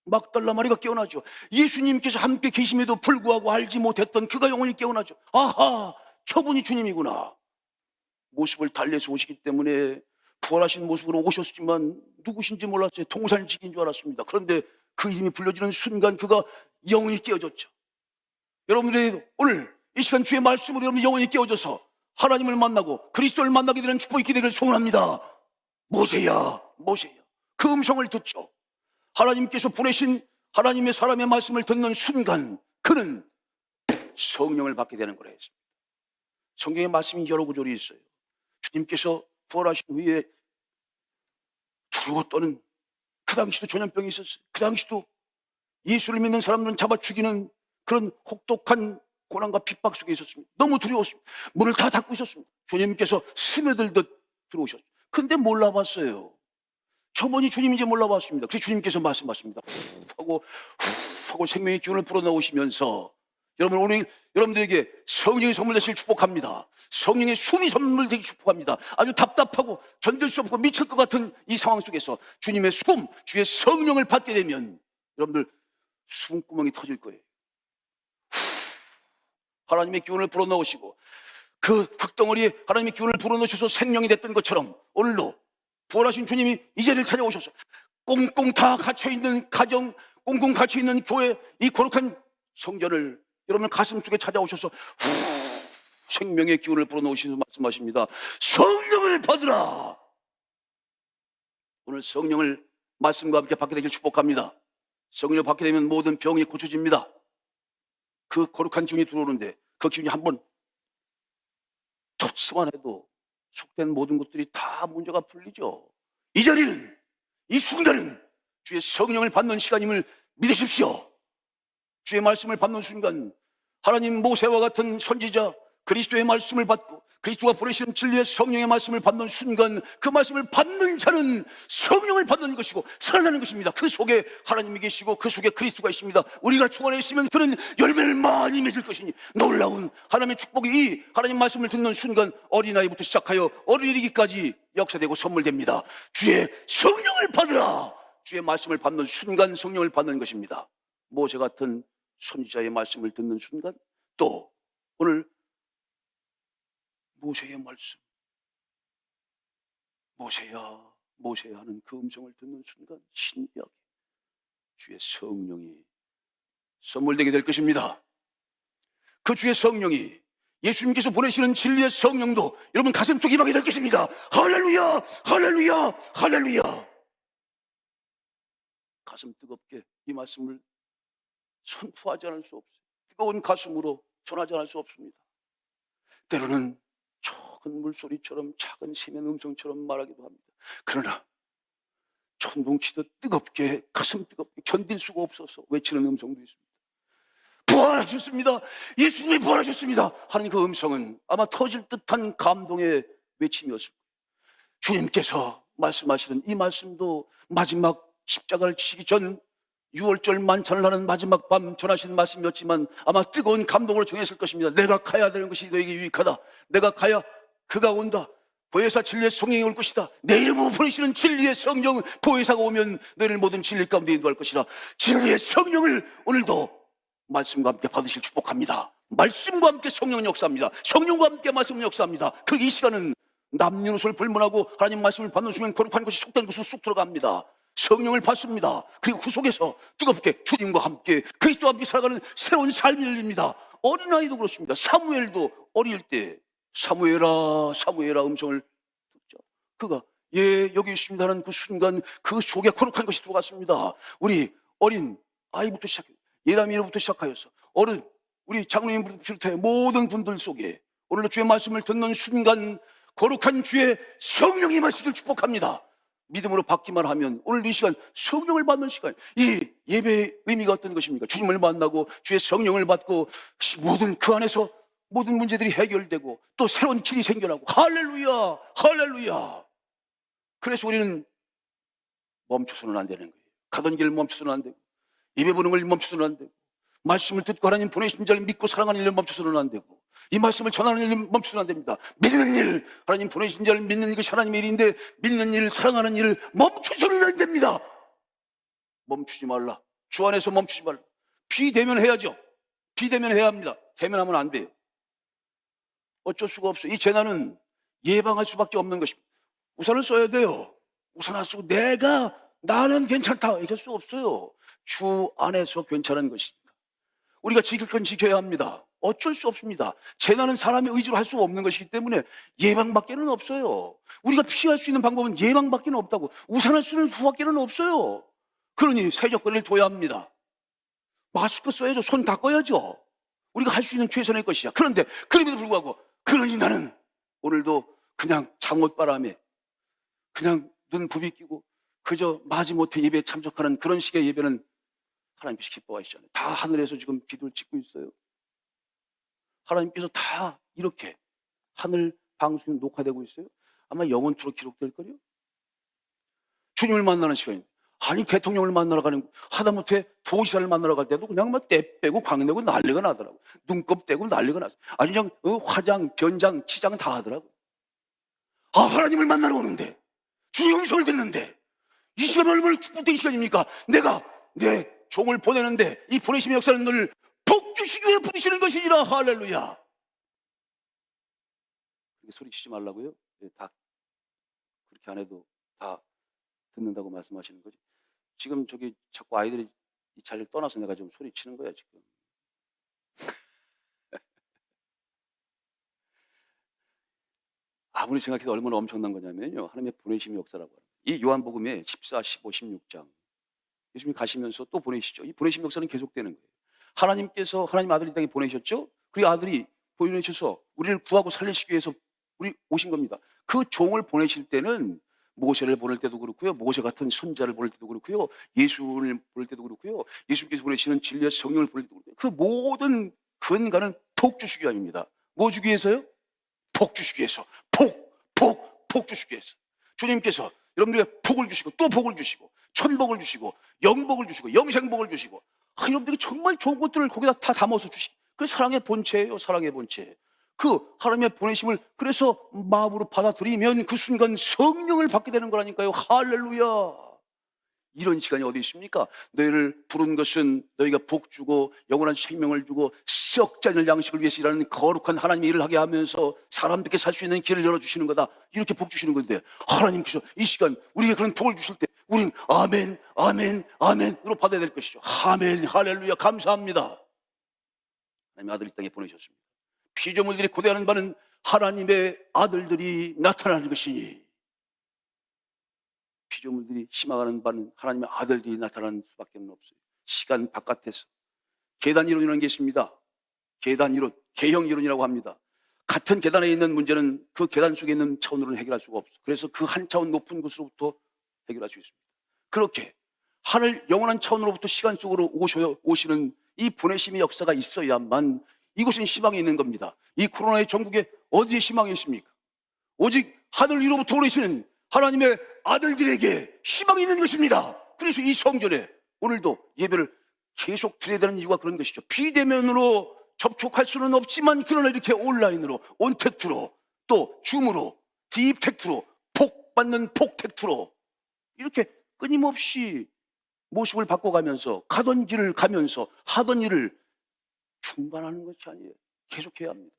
막달라 마리아가 깨어나죠. 예수님께서 함께 계심에도 불구하고 알지 못했던 그가 영원히 깨어나죠. 아하, 저분이 주님이구나. 모습을 달래서 오시기 때문에 부활하신 모습으로 오셨지만 누구신지 몰랐어요. 통살직인 줄 알았습니다. 그런데 그 이름이 불려지는 순간 그가 영원히 깨어졌죠. 여러분들이 오늘 이 시간 주의 말씀으로 여러분이 영원히 깨어져서 하나님을 만나고 그리스도를 만나게 되는 축복이 있게 되기를 소원합니다. 모세야 모세야, 그 음성을 듣죠. 하나님께서 보내신 하나님의 사람의 말씀을 듣는 순간 그는 성령을 받게 되는 거라 했습니다. 성경에 말씀이 여러 구절이 있어요. 주님께서 부활하신 후에 두르고 떠는, 그 당시도 전염병이 있었어요. 그 당시도 예수를 믿는 사람들은 잡아 죽이는 그런 혹독한 고난과 핍박 속에 있었습니다. 너무 두려웠습니다. 문을 다 닫고 있었습니다. 주님께서 스며들듯 들어오셨어요. 근데 몰라봤어요. 저번이 주님인지 몰라봤습니다. 그래서 주님께서 말씀하십니다. 후 하고 생명의 기운을 불어넣으시면서 오늘 여러분들에게 성령의 선물 되시길 축복합니다. 성령의 숨이 선물 되길 축복합니다. 아주 답답하고 견딜 수 없고 미칠 것 같은 이 상황 속에서 주님의 숨, 주의 성령을 받게 되면 여러분들 숨구멍이 터질 거예요. 하나님의 기운을 불어넣으시고 그 흙덩어리에 하나님의 기운을 불어넣으셔서 생명이 됐던 것처럼 오늘도 부활하신 주님이 이 자리를 찾아오셔서 꽁꽁 다 갇혀있는 가정, 꽁꽁 갇혀있는 교회, 이 거룩한 성전을 여러분 가슴 속에 찾아오셔서 생명의 기운을 불어넣으시면서 말씀하십니다. 성령을 받으라. 오늘 성령을 말씀과 함께 받게 되길 축복합니다. 성령을 받게 되면 모든 병이 고쳐집니다. 그 거룩한 기운이 들어오는데 그 기운이 한번 터치만 해도 속된 모든 것들이 다 문제가 풀리죠. 이 자리는, 이 순간은 주의 성령을 받는 시간임을 믿으십시오. 주의 말씀을 받는 순간 하나님 모세와 같은 선지자 그리스도의 말씀을 받고 그리스도가 보내시는 진리의 성령의 말씀을 받는 순간 그 말씀을 받는 자는 성령을 받는 것이고 살아나는 것입니다. 그 속에 하나님이 계시고 그 속에 그리스도가 있습니다. 우리가 주 안에 있으면 그는 열매를 많이 맺을 것이니 놀라운 하나님의 축복이 이 하나님 말씀을 듣는 순간 어린아이부터 시작하여 어른이기까지 역사되고 선물됩니다. 주의 성령을 받으라. 주의 말씀을 받는 순간 성령을 받는 것입니다. 모세 같은 선지자의 말씀을 듣는 순간, 또 오늘 모세의 말씀, 모세야 모세야 하는 그 음성을 듣는 순간 신비하게 주의 성령이 선물되게 될 것입니다. 그 주의 성령이 예수님께서 보내시는 진리의 성령도 여러분 가슴속에 임하게 될 것입니다. 할렐루야 할렐루야 할렐루야. 가슴 뜨겁게 이 말씀을 선포하지 않을 수 없어요. 뜨거운 가슴으로 전하지 않을 수 없습니다. 때로는 작은 물소리처럼 작은 세면 음성처럼 말하기도 합니다. 그러나 천둥치듯 뜨겁게 가슴 뜨겁게 견딜 수가 없어서 외치는 음성도 있습니다. 부활하셨습니다. 예수님이 부활하셨습니다 하는 그 음성은 아마 터질 듯한 감동의 외침이었을 거예요. 주님께서 말씀하시는 이 말씀도 마지막 십자가를 치기 전 6월절 만찬을 하는 마지막 밤 전하신 말씀이었지만 아마 뜨거운 감동으로 정했을 것입니다. 내가 가야 되는 것이 너에게 유익하다. 내가 가야 그가 온다. 보혜사 진리의 성령이 올 것이다. 내 이름으로 보내시는 진리의 성령 보혜사가 오면 너희를 모든 진리 가운데 인도할 것이다. 진리의 성령을 오늘도 말씀과 함께 받으실 축복합니다. 말씀과 함께 성령은 역사합니다. 성령과 함께 말씀은 역사합니다. 그리고 이 시간은 남녀노소를 불문하고 하나님 말씀을 받는 순간 거룩한 것이 속된 것으로 쑥 들어갑니다. 성령을 받습니다. 그리고 그 속에서 뜨겁게 주님과 함께 그리스도와 함께 살아가는 새로운 삶이 열립니다. 어린아이도 그렇습니다. 사무엘도 어릴 때 사무엘아 사무엘아 음성을 듣죠. 그가 예 여기 있습니다 하는 그 순간 그 속에 거룩한 것이 들어갔습니다. 우리 어린 아이부터 시작해서 예담이로부터 시작하여서 어른 우리 장로님부터 비롯해 모든 분들 속에 오늘도 주의 말씀을 듣는 순간 거룩한 주의 성령이 임하시길 축복합니다. 믿음으로 받기만 하면 오늘 이 시간 성령을 받는 시간, 이 예배의 의미가 어떤 것입니까? 주님을 만나고 주의 성령을 받고 모든 그 안에서 모든 문제들이 해결되고 또 새로운 길이 생겨나고 할렐루야 할렐루야. 그래서 우리는 멈춰서는 안 되는 거예요. 가던 길 멈춰서는 안 되고 예배 보는 걸 멈춰서는 안 되고 말씀을 듣고 하나님 보내신 자를 믿고 사랑하는 일을 멈춰서는 안 되고, 이 말씀을 전하는 일을 멈춰서는 안 됩니다. 믿는 일, 하나님 보내신 자를 믿는 것이 하나님의 일인데, 믿는 일, 사랑하는 일을 멈춰서는 안 됩니다. 멈추지 말라. 주 안에서 멈추지 말라. 비대면해야죠. 비대면해야 합니다. 대면하면 안 돼요. 어쩔 수가 없어요. 이 재난은 예방할 수밖에 없는 것입니다. 우산을 써야 돼요. 우산 안 쓰고 나는 괜찮다 이럴 수 없어요. 주 안에서 괜찮은 것이니까 우리가 지킬 건 지켜야 합니다. 어쩔 수 없습니다. 재난은 사람의 의지로 할 수가 없는 것이기 때문에 예방밖에는 없어요. 우리가 피할 수 있는 방법은 예방밖에는 없다고. 우산을 쓰는 수밖에는 없어요. 그러니 세적거리를 둬야 합니다. 마스크 써야죠. 손 닦아야죠. 우리가 할 수 있는 최선의 것이야. 그런데 그럼에도 불구하고, 그러니 나는 오늘도 그냥 잠옷바람에 그냥 눈 부비끼고 그저 마지못해 예배에 참석하는 그런 식의 예배는 하나님께서 기뻐하시잖아요. 다 하늘에서 지금 기도를 찍고 있어요. 하나님께서 다 이렇게 하늘 방송이 녹화되고 있어요. 아마 영원토록 기록될 거요. 주님을 만나는 시간입니다. 아니 대통령을 만나러 가는, 하다못해 도시사를 만나러 갈 때도 그냥 막 떼 빼고 광내고 난리가 나더라고. 눈곱 떼고 난리가 나서. 아니 그냥 화장, 변장, 치장 다 하더라고. 아, 하나님을 만나러 오는데, 주님 음성을 듣는데, 이 시간이 얼마나 축복된 시간입니까? 내가 내 종을 보내는데 이 보내심의 역사는 너를 복 주시기 위해 부르시는 것이니라. 할렐루야. 소리치지 말라고요? 다 그렇게 안 해도 다 듣는다고 말씀하시는 거지. 지금 저기 자꾸 아이들이 이 자리를 떠나서 내가 좀 소리치는 거야 지금. 아무리 생각해도 얼마나 엄청난 거냐면요, 하나님의 보내심의 역사라고 합니다. 이 요한복음에 14, 15, 16장 예수님이 가시면서 또 보내시죠. 이 보내심 역사는 계속되는 거예요. 하나님께서 하나님 아들을 이 땅에 보내셨죠. 그리고 아들이 보내셔서 우리를 구하고 살리시기 위해서 우리 오신 겁니다. 그 종을 보내실 때는 모세를 보낼 때도 그렇고요, 모세 같은 선자를 보낼 때도 그렇고요, 예수를 보낼 때도 그렇고요, 예수께서 보내시는 진리의 성령을 보낼 때도 그렇고요, 그 모든 근간은 복 주시기 위함입니다. 뭐 주기 위해서요? 복 주시기 위해서. 복 주시기 위해서. 주님께서 여러분들에게 복을 주시고 또 복을 주시고 천복을 주시고 영복을 주시고 영생복을 주시고, 여러분들이 정말 좋은 것들을 거기다 다 담아서 주시. 그 사랑의 본체예요. 사랑의 본체. 그 하나님의 보내심을 그래서 마음으로 받아들이면 그 순간 성령을 받게 되는 거라니까요. 할렐루야. 이런 시간이 어디 있습니까? 너희를 부른 것은 너희가 복 주고 영원한 생명을 주고 썩지 않을 양식을 위해서 일하는 거룩한 하나님의 일을 하게 하면서 사람들께 살 수 있는 길을 열어주시는 거다. 이렇게 복 주시는 건데, 하나님께서 이 시간 우리에게 그런 복을 주실 때 우린 아멘, 아멘, 아멘으로 받아야 될 것이죠. 아멘, 할렐루야, 감사합니다. 하나님의 아들 이 땅에 보내셨습니다. 피조물들이 고대하는 바는 하나님의 아들들이 나타나는 것이니, 피조물들이 희망하는 바는 하나님의 아들들이 나타나는 수밖에 없어요. 시간 바깥에서 계단 이론이라는 게 있습니다. 계단 이론, 계형 이론이라고 합니다. 같은 계단에 있는 문제는 그 계단 속에 있는 차원으로는 해결할 수가 없어요. 그래서 그 한 차원 높은 곳으로부터 해결할 수 있습니다. 그렇게 하늘 영원한 차원으로부터 시간 속으로 오시는 이 보내심의 역사가 있어야만 이곳은 희망이 있는 겁니다. 이 코로나의 전국에 어디에 희망이 있습니까? 오직 하늘 위로부터 오시는 하나님의 아들들에게 희망이 있는 것입니다. 그래서 이 성전에 오늘도 예배를 계속 드려야 되는 이유가 그런 것이죠. 비대면으로 접촉할 수는 없지만, 그러나 이렇게 온라인으로, 온택트로, 또 줌으로, 딥택트로, 복받는 폭택트로 이렇게 끊임없이 모습을 바꿔가면서 가던 길을 가면서 하던 일을 중단하는 것이 아니에요. 계속해야 합니다.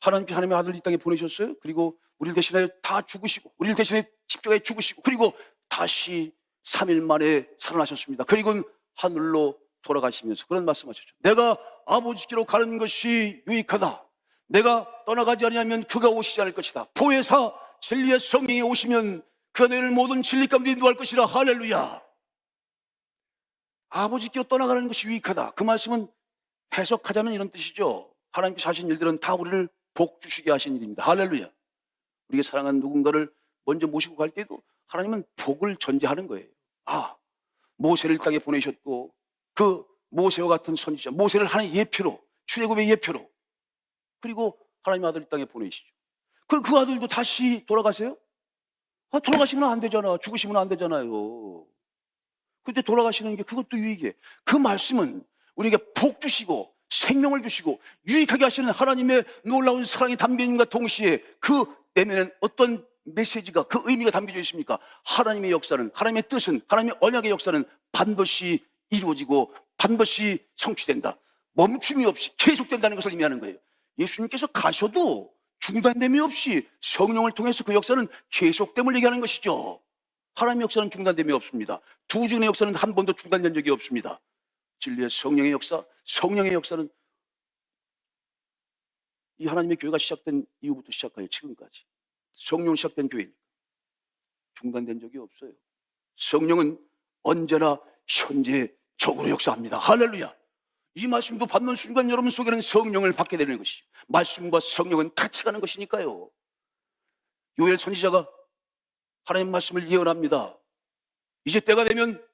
하나님께서 하나님의 아들을 이 땅에 보내셨어요. 그리고 우리를 대신하여 다 죽으시고, 우리를 대신해 십자가에 죽으시고, 그리고 다시 3일 만에 살아나셨습니다. 그리고는 하늘로 돌아가시면서 그런 말씀하셨죠. 내가 아버지께로 가는 것이 유익하다. 내가 떠나가지 아니하면 그가 오시지 않을 것이다. 보혜사 진리의 성령이 오시면 그가 너희를 모든 진리 가운데 인도할 것이라. 할렐루야. 아버지께로 떠나가는 것이 유익하다. 그 말씀은 해석하자면 이런 뜻이죠. 하나님께서 하신 일들은 다 우리를 복 주시게 하신 일입니다. 할렐루야. 우리가 사랑하는 누군가를 먼저 모시고 갈 때도 하나님은 복을 전제하는 거예요. 아, 모세를 땅에 보내셨고, 그 모세와 같은 선지자, 모세를 하나의 예표로, 출애굽의 예표로, 그리고 하나님의 아들 이 땅에 보내시죠. 그럼 그 아들도 다시 돌아가세요? 돌아가시면 안 되잖아. 죽으시면 안 되잖아요. 근데 돌아가시는 게 그것도 유익해. 그 말씀은 우리에게 복 주시고 생명을 주시고 유익하게 하시는 하나님의 놀라운 사랑이 담겨 있는과 동시에 그 내면엔 어떤 메시지가, 그 의미가 담겨져 있습니까? 하나님의 역사는, 하나님의 뜻은, 하나님의 언약의 역사는 반드시 이루어지고 반드시 성취된다. 멈춤이 없이 계속된다는 것을 의미하는 거예요. 예수님께서 가셔도 중단됨이 없이 성령을 통해서 그 역사는 계속됨을 얘기하는 것이죠. 하나님의 역사는 중단됨이 없습니다. 두 주의 역사는 한 번도 중단된 적이 없습니다. 진리의 성령의 역사, 성령의 역사는 이 하나님의 교회가 시작된 이후부터 시작하여 지금까지 성령 시작된 교회니까 중단된 적이 없어요. 성령은 언제나 현재적으로 역사합니다. 할렐루야. 이 말씀도 받는 순간 여러분 속에는 성령을 받게 되는 것이죠. 말씀과 성령은 같이 가는 것이니까요. 요엘 선지자가 하나님 말씀을 예언합니다. 이제 때가 되면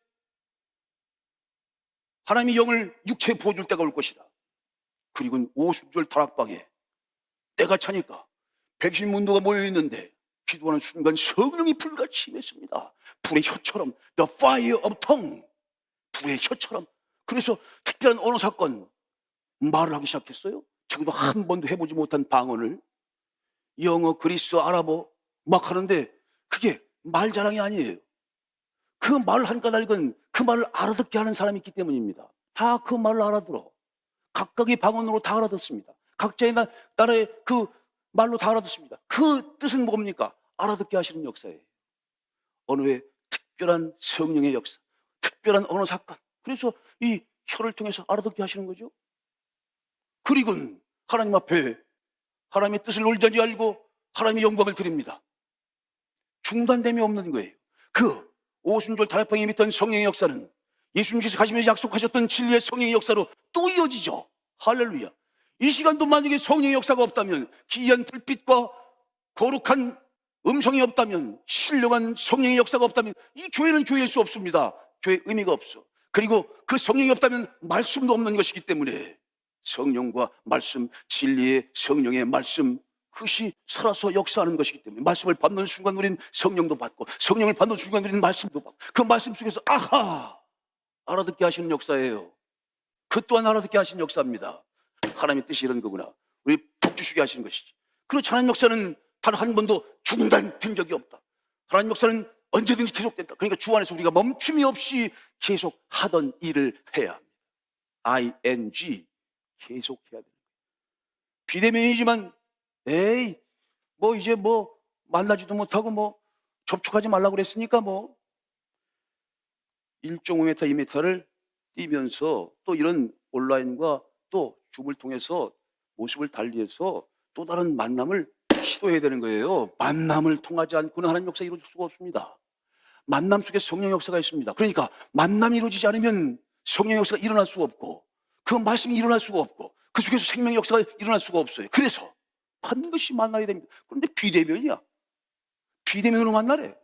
하나님의 영을 육체에 부어줄 때가 올 것이다. 그리고 오순절 다락방에 때가 차니까 백신문도가 모여있는데 기도하는 순간 성령이 불같이 임했습니다. 불의 혀처럼, the fire of tongue, 불의 혀처럼. 그래서 특별한 언어 사건, 말을 하기 시작했어요. 자기도 한 번도 해보지 못한 방언을 영어, 그리스, 아랍어 막 하는데 그게 말 자랑이 아니에요. 그 말을 한 까닭은 그 말을 알아듣게 하는 사람이 있기 때문입니다. 다 그 말을 알아들어. 각각의 방언으로 다 알아듣습니다. 각자의 나라의 그 말로 다 알아듣습니다. 그 뜻은 뭡니까? 알아듣게 하시는 역사예요. 언어의 특별한 성령의 역사, 특별한 언어 사건. 그래서 이 혀를 통해서 알아듣게 하시는 거죠. 그리고 하나님 앞에 하나님의 뜻을 올전히 알고 하나님의 영광을 드립니다. 중단됨이 없는 거예요. 그 오순절 다락방에 임했던 성령의 역사는 예수님께서 가시면서 약속하셨던 진리의 성령의 역사로 또 이어지죠. 할렐루야. 이 시간도 만약에 성령의 역사가 없다면, 기이한 불빛과 거룩한 음성이 없다면, 신령한 성령의 역사가 없다면 이 교회는 교회일 수 없습니다. 교회의 의미가 없어. 그리고 그 성령이 없다면 말씀도 없는 것이기 때문에 성령과 말씀, 진리의 성령의 말씀, 그것이 살아서 역사하는 것이기 때문에 말씀을 받는 순간 우리는 성령도 받고, 성령을 받는 순간 우리는 말씀도 받고, 그 말씀 속에서 아하! 알아듣게 하시는 역사예요. 그 또한 알아듣게 하시는 역사입니다. 하나님의 뜻이 이런 거구나. 우리 복 주시게 하시는 것이지. 그렇지, 하나님 역사는 단 한 번도 중단된 적이 없다. 하나님 역사는 언제든지 계속된다. 그러니까 주 안에서 우리가 멈춤이 없이 계속 하던 일을 해야 합니다. ing, 계속해야 됩니다. 비대면이지만 에이 뭐 이제 뭐 만나지도 못하고 뭐 접촉하지 말라고 그랬으니까 뭐 1.5m, 2m를 뛰면서 또 이런 온라인과 또 줌을 통해서 모습을 달리해서 또 다른 만남을 시도해야 되는 거예요. 만남을 통하지 않고는 하나님 역사 이루어질 수가 없습니다. 만남 속에 성령 역사가 있습니다. 그러니까 만남이 이루어지지 않으면 성령 역사가 일어날 수가 없고, 그 말씀이 일어날 수가 없고, 그 속에서 생명 역사가 일어날 수가 없어요. 그래서 반드시 만나야 됩니다. 그런데 비대면이야. 비대면으로 만나래.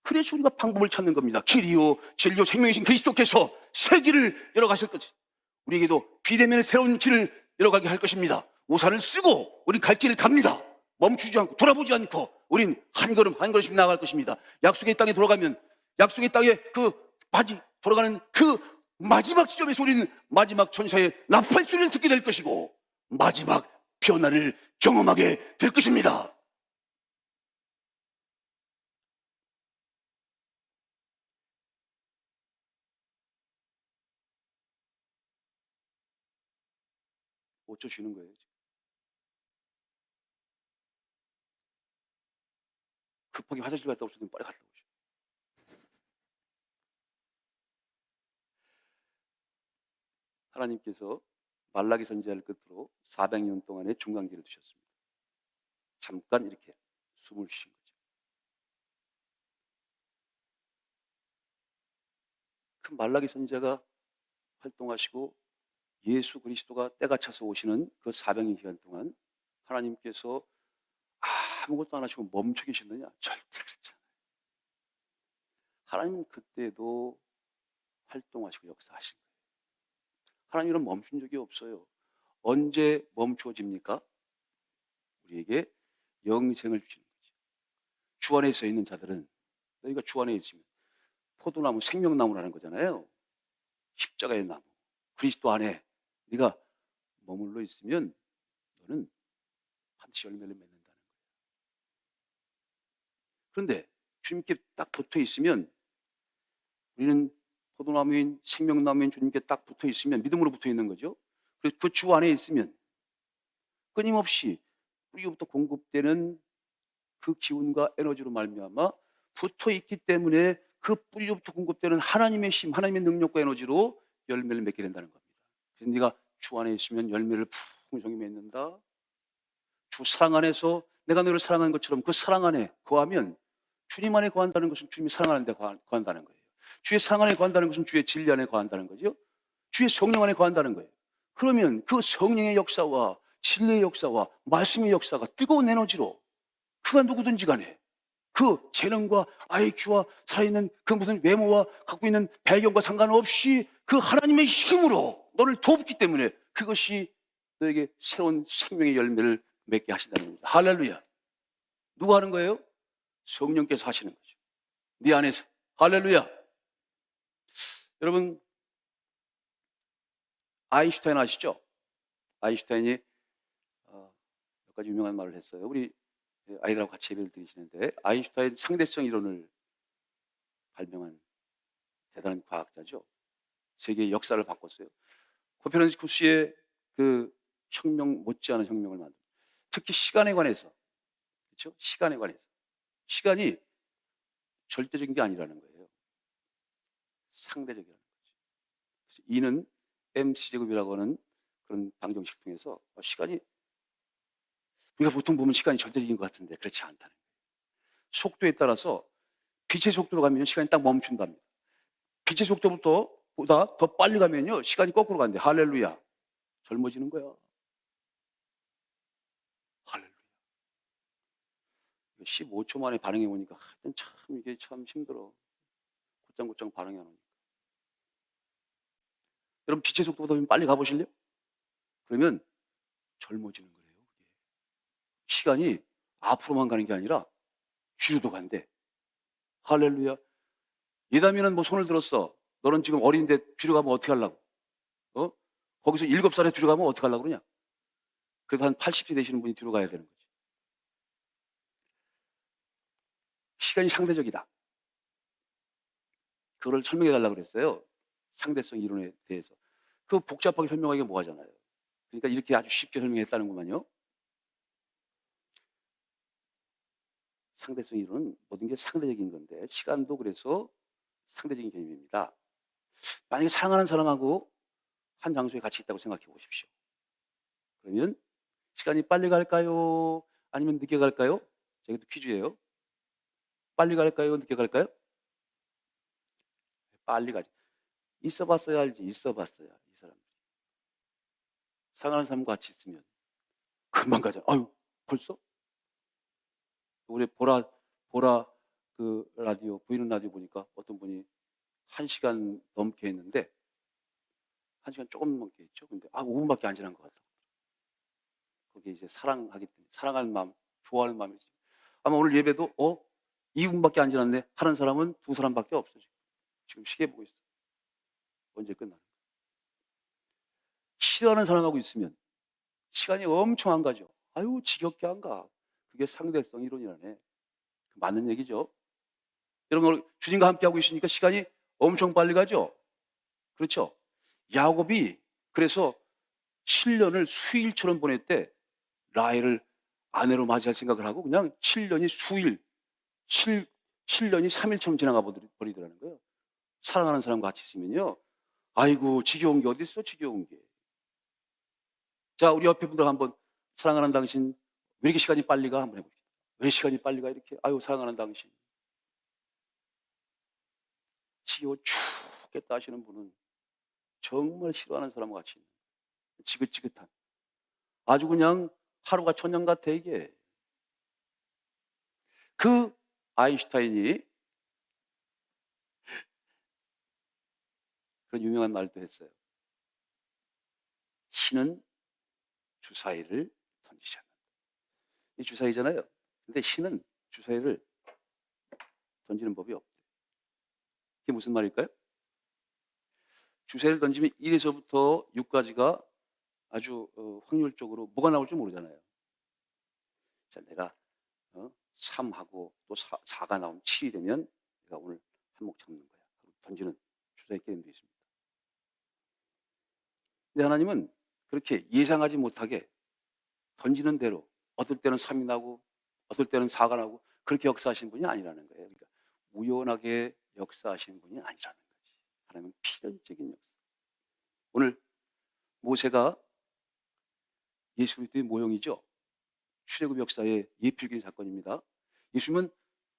그래서 우리가 방법을 찾는 겁니다. 길이요 진리요 생명이신 그리스도께서 새 길을 열어가실 것이, 우리에게도 비대면의 새로운 길을 열어가게 할 것입니다. 우산을 쓰고 우린 갈 길을 갑니다. 멈추지 않고 돌아보지 않고 우린 한 걸음 한 걸음씩 나아갈 것입니다. 약속의 땅에 돌아가면 약속의 땅에 돌아가는 그 마지막 지점에서 우리는 마지막 천사의 나팔 소리를 듣게 될 것이고 마지막 변화를 경험하게 될 것입니다. 어쩌 쉬는 거예요? 급하게 화장실 갔다 오시면 빨리 갔다 오시오. 하나님께서 말라기 선지자를 끝으로 400년 동안의 중간기를 두셨습니다. 잠깐 이렇게 숨을 쉬신 거죠. 그 말라기 선지자가 활동하시고 예수 그리스도가 때가 차서 오시는 그 400년 기간 동안 하나님께서 아무것도 안 하시고 멈춰 계셨느냐? 절대 그렇지 않아요. 하나님은 그때도 활동하시고 역사하신 거예요. 하나님은 멈춘 적이 없어요. 언제 멈추어집니까? 우리에게 영생을 주시는 거죠. 주 안에 서 있는 자들은, 너희가 주 안에 있으면 포도나무, 생명나무라는 거잖아요. 십자가의 나무. 그리스도 안에 네가 머물러 있으면 너는 반드시 열매를 맺는다는 거예요. 그런데 주님께 딱 붙어 있으면 우리는 포도나무인 생명나무인 주님께 딱 붙어 있으면 믿음으로 붙어 있는 거죠. 그래서 그 주 안에 있으면 끊임없이 뿌리부터 공급되는 그 기운과 에너지로 말미암아 붙어 있기 때문에 그 뿌리로부터 공급되는 하나님의 힘, 하나님의 능력과 에너지로 열매를 맺게 된다는 겁니다. 그래서 네가 주 안에 있으면 열매를 풍성히 맺는다. 주 사랑 안에서 내가 너를 사랑하는 것처럼 그 사랑 안에 거하면 주님 안에 거한다는 것은 주님이 사랑하는 데 거한다는 거예요. 주의 사랑 안에 거한다는 것은 주의 진리 안에 거한다는 거죠. 주의 성령 안에 거한다는 거예요. 그러면 그 성령의 역사와 진리의 역사와 말씀의 역사가 뜨거운 에너지로 그가 누구든지 간에 그 재능과 IQ와 살아있는 그 무슨 외모와 갖고 있는 배경과 상관없이 그 하나님의 힘으로 너를 돕기 때문에 그것이 너에게 새로운 생명의 열매를 맺게 하신다는 겁니다. 할렐루야. 누가 하는 거예요? 성령께서 하시는 거죠. 네 안에서. 할렐루야. 여러분, 아인슈타인 아시죠? 아인슈타인이 몇 가지 유명한 말을 했어요. 우리 아이들하고 같이 예배를 드리시는데, 아인슈타인 상대성 이론을 발명한 대단한 과학자죠. 세계의 역사를 바꿨어요. 코페르니쿠스의 그 혁명 못지않은 혁명을 만든, 특히 시간에 관해서, 그렇죠? 시간에 관해서 시간이 절대적인 게 아니라는 거예요. 상대적이라는 거죠. 그래서 E는 mc제곱이라고 하는 그런 방정식 통해서 시간이, 우리가 보통 보면 시간이 절대적인 것 같은데 그렇지 않다는 거예요. 속도에 따라서 빛의 속도로 가면 시간이 딱 멈춘답니다. 빛의 속도보다 더 빨리 가면요 시간이 거꾸로 간대. 할렐루야. 젊어지는 거야. 할렐루야. 15초 만에 반응해 보니까 하여튼 참 이게 참 힘들어. 곧장곧장 반응이 안 오니까. 여러분 빛의 속도보다 좀 빨리 가보실래요? 그러면 젊어지는 거예요. 그게. 시간이 앞으로만 가는 게 아니라 뒤로도 간대. 할렐루야. 예담이는 뭐 손을 들었어. 너는 지금 어린데 뒤로 가면 어떻게 하려고? 거기서 7살에 뒤로 가면 어떻게 하려고 그러냐? 그래도 한 80세 되시는 분이 뒤로 가야 되는 거지. 시간이 상대적이다. 그걸 설명해 달라고 그랬어요. 상대성 이론에 대해서. 그 복잡하게 설명하기가 뭐하잖아요. 그러니까 이렇게 아주 쉽게 설명했다는구만요. 상대성 이론은 모든 게 상대적인 건데 시간도 그래서 상대적인 개념입니다. 만약에 사랑하는 사람하고 한 장소에 같이 있다고 생각해 보십시오. 그러면 시간이 빨리 갈까요? 아니면 늦게 갈까요? 저기도 퀴즈예요. 빨리 갈까요? 늦게 갈까요? 빨리 가죠. 있어 봤어야 알지. 있어 봤어야 이 사람. 사랑하는 사람과 같이 있으면 금방 가죠. 아유, 벌써? 우리 보라 그 라디오, 보이는 라디오 보니까 어떤 분이 1시간 넘게 했는데 1시간 조금 넘게 했죠. 근데 5분밖에 안 지난 것 같아요. 그게 이제 사랑하기 때문에 사랑하는 마음, 좋아하는 마음이지. 아마 오늘 예배도 2분밖에 안 지났네 하는 사람은 2사람밖에 없어. 지금 시계 보고 있어. 언제 끝나는 거야. 싫어하는 사람하고 있으면 시간이 엄청 안 가죠. 아유 지겹게 안 가. 그게 상대성 이론이라네. 맞는 얘기죠. 여러분 주님과 함께하고 있으니까 시간이 엄청 빨리 가죠. 그렇죠. 야곱이 그래서 7년을 수일처럼 보냈대. 라헬을 아내로 맞이할 생각을 하고 그냥 7년이 수일, 7년이 3일처럼 지나가 버리더라는 거예요. 사랑하는 사람과 같이 있으면요. 아이고 지겨운 게 어디 있어, 지겨운 게. 자, 우리 옆에 분들 한번 사랑하는 당신 왜 이렇게 시간이 빨리 가? 한번 해봅시다. 왜 시간이 빨리 가 이렇게? 아유 사랑하는 당신. 지겨워 죽겠다 하시는 분은 정말 싫어하는 사람과 같이 있는 지긋지긋한 아주 그냥 하루가 천년 같아 이게. 그 아인슈타인이 그런 유명한 말도 했어요. 신은 주사위를 던지지 않는다. 이 주사위잖아요. 근데 신은 주사위를 던지는 법이 없대. 이게 무슨 말일까요? 주사위를 던지면 1에서부터 6까지가 아주 확률적으로 뭐가 나올지 모르잖아요. 자, 내가 3하고 또 4가 나오면 7이 되면 내가 오늘 한몫 잡는 거야. 던지는 주사위 게임도 있습니다. 근데 하나님은 그렇게 예상하지 못하게 던지는 대로 어떨 때는 3이 나고 어떨 때는 4가 나고 그렇게 역사하신 분이 아니라는 거예요. 그러니까 우연하게 역사하시는 분이 아니라는 거지. 하나님은 필연적인 역사. 오늘 모세가 예수 그리스도의 모형이죠. 출애굽 역사의 예표적인 사건입니다. 예수님은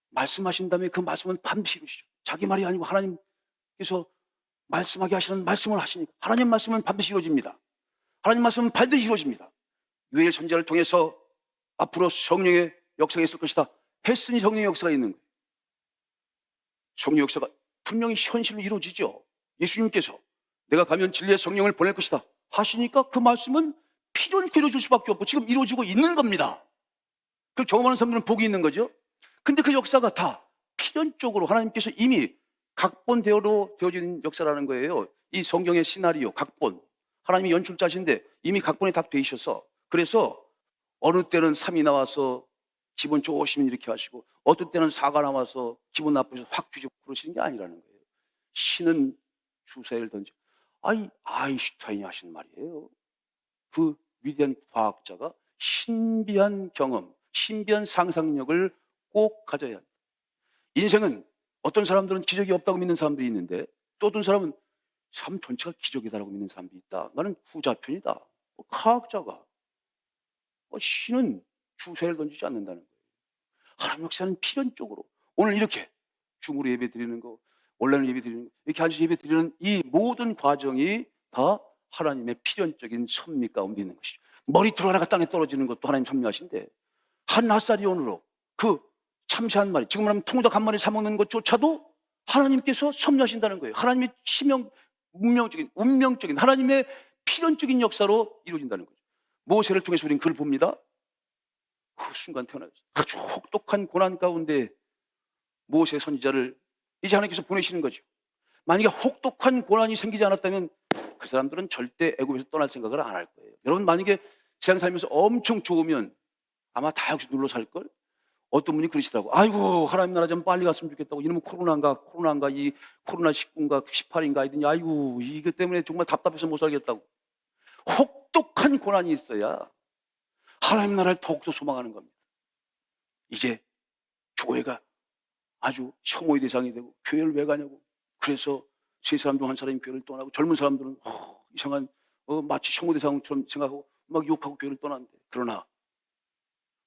말씀하신 다음에 그 말씀은 반드시 이루시죠. 자기 말이 아니고 하나님께서 말씀하게 하시는 말씀을 하시니까 하나님 말씀은 반드시 이루어집니다. 하나님 말씀은 반드시 이루어집니다. 유엘 선지자를 통해서 앞으로 성령의 역사가 있을 것이다 했으니 성령의 역사가 있는 거예요. 성령의 역사가 분명히 현실로 이루어지죠. 예수님께서 내가 가면 진리의 성령을 보낼 것이다 하시니까 그 말씀은 필연적으로 이루어질 수밖에 없고 지금 이루어지고 있는 겁니다. 그 경험하는 사람들은 복이 있는 거죠. 근데 그 역사가 다 필연적으로 하나님께서 이미 각본대로 되어진 역사라는 거예요. 이 성경의 시나리오, 각본. 하나님이 연출자신데 이미 각본에 다 돼 있어서 그래서 어느 때는 3이 나와서 기분 좋으시면 이렇게 하시고 어떤 때는 4가 나와서 기분 나쁘셔서 확 뒤집고 그러시는 게 아니라는 거예요. 신은 주사위를 던져. 아인슈타인이 하신 말이에요. 그 위대한 과학자가 신비한 경험, 신비한 상상력을 꼭 가져야 한다. 인생은 어떤 사람들은 기적이 없다고 믿는 사람들이 있는데 또 어떤 사람은 삶 전체가 기적이다라고 믿는 사람도 있다. 나는 후자편이다. 과학자가 신은 주사위를 던지지 않는다는 거예요. 하나님 역사는 필연적으로 오늘 이렇게 줌으로 예배 드리는 거, 온라인으로 예배 드리는 거, 이렇게 앉아서 예배 드리는 이 모든 과정이 다 하나님의 필연적인 섭리 가운데 있는 것이죠. 머리털 하나가 땅에 떨어지는 것도 하나님 섭리하신데 한 낫사리온으로 그 참새 한 마리, 지금 말하면 통닭 한 마리 사 먹는 것조차도 하나님께서 섭리하신다는 거예요. 하나님의 운명적인 하나님의 필연적인 역사로 이루어진다는 거죠. 모세를 통해서 우리는 그걸 봅니다. 그 순간 태어났어요. 아주 혹독한 고난 가운데 모세 선지자를 이제 하나님께서 보내시는 거죠. 만약에 혹독한 고난이 생기지 않았다면 그 사람들은 절대 애굽에서 떠날 생각을 안 할 거예요. 여러분 만약에 세상 살면서 엄청 좋으면 아마 다 역시 눌러 살걸? 어떤 분이 그러시더라고. 아이고 하나님 나라 좀 빨리 갔으면 좋겠다고. 이놈은 코로나인가 이 코로나19인가 18인가 하더니 아이고 이것 때문에 정말 답답해서 못 살겠다고. 혹독한 고난이 있어야 하나님 나라를 더욱더 소망하는 겁니다. 이제 교회가 아주 혐오의 대상이 되고 교회를 왜 가냐고. 그래서 세 사람 중 한 사람이 교회를 떠나고 젊은 사람들은 이상한 마치 혐오 대상처럼 생각하고 막 욕하고 교회를 떠났는데 그러나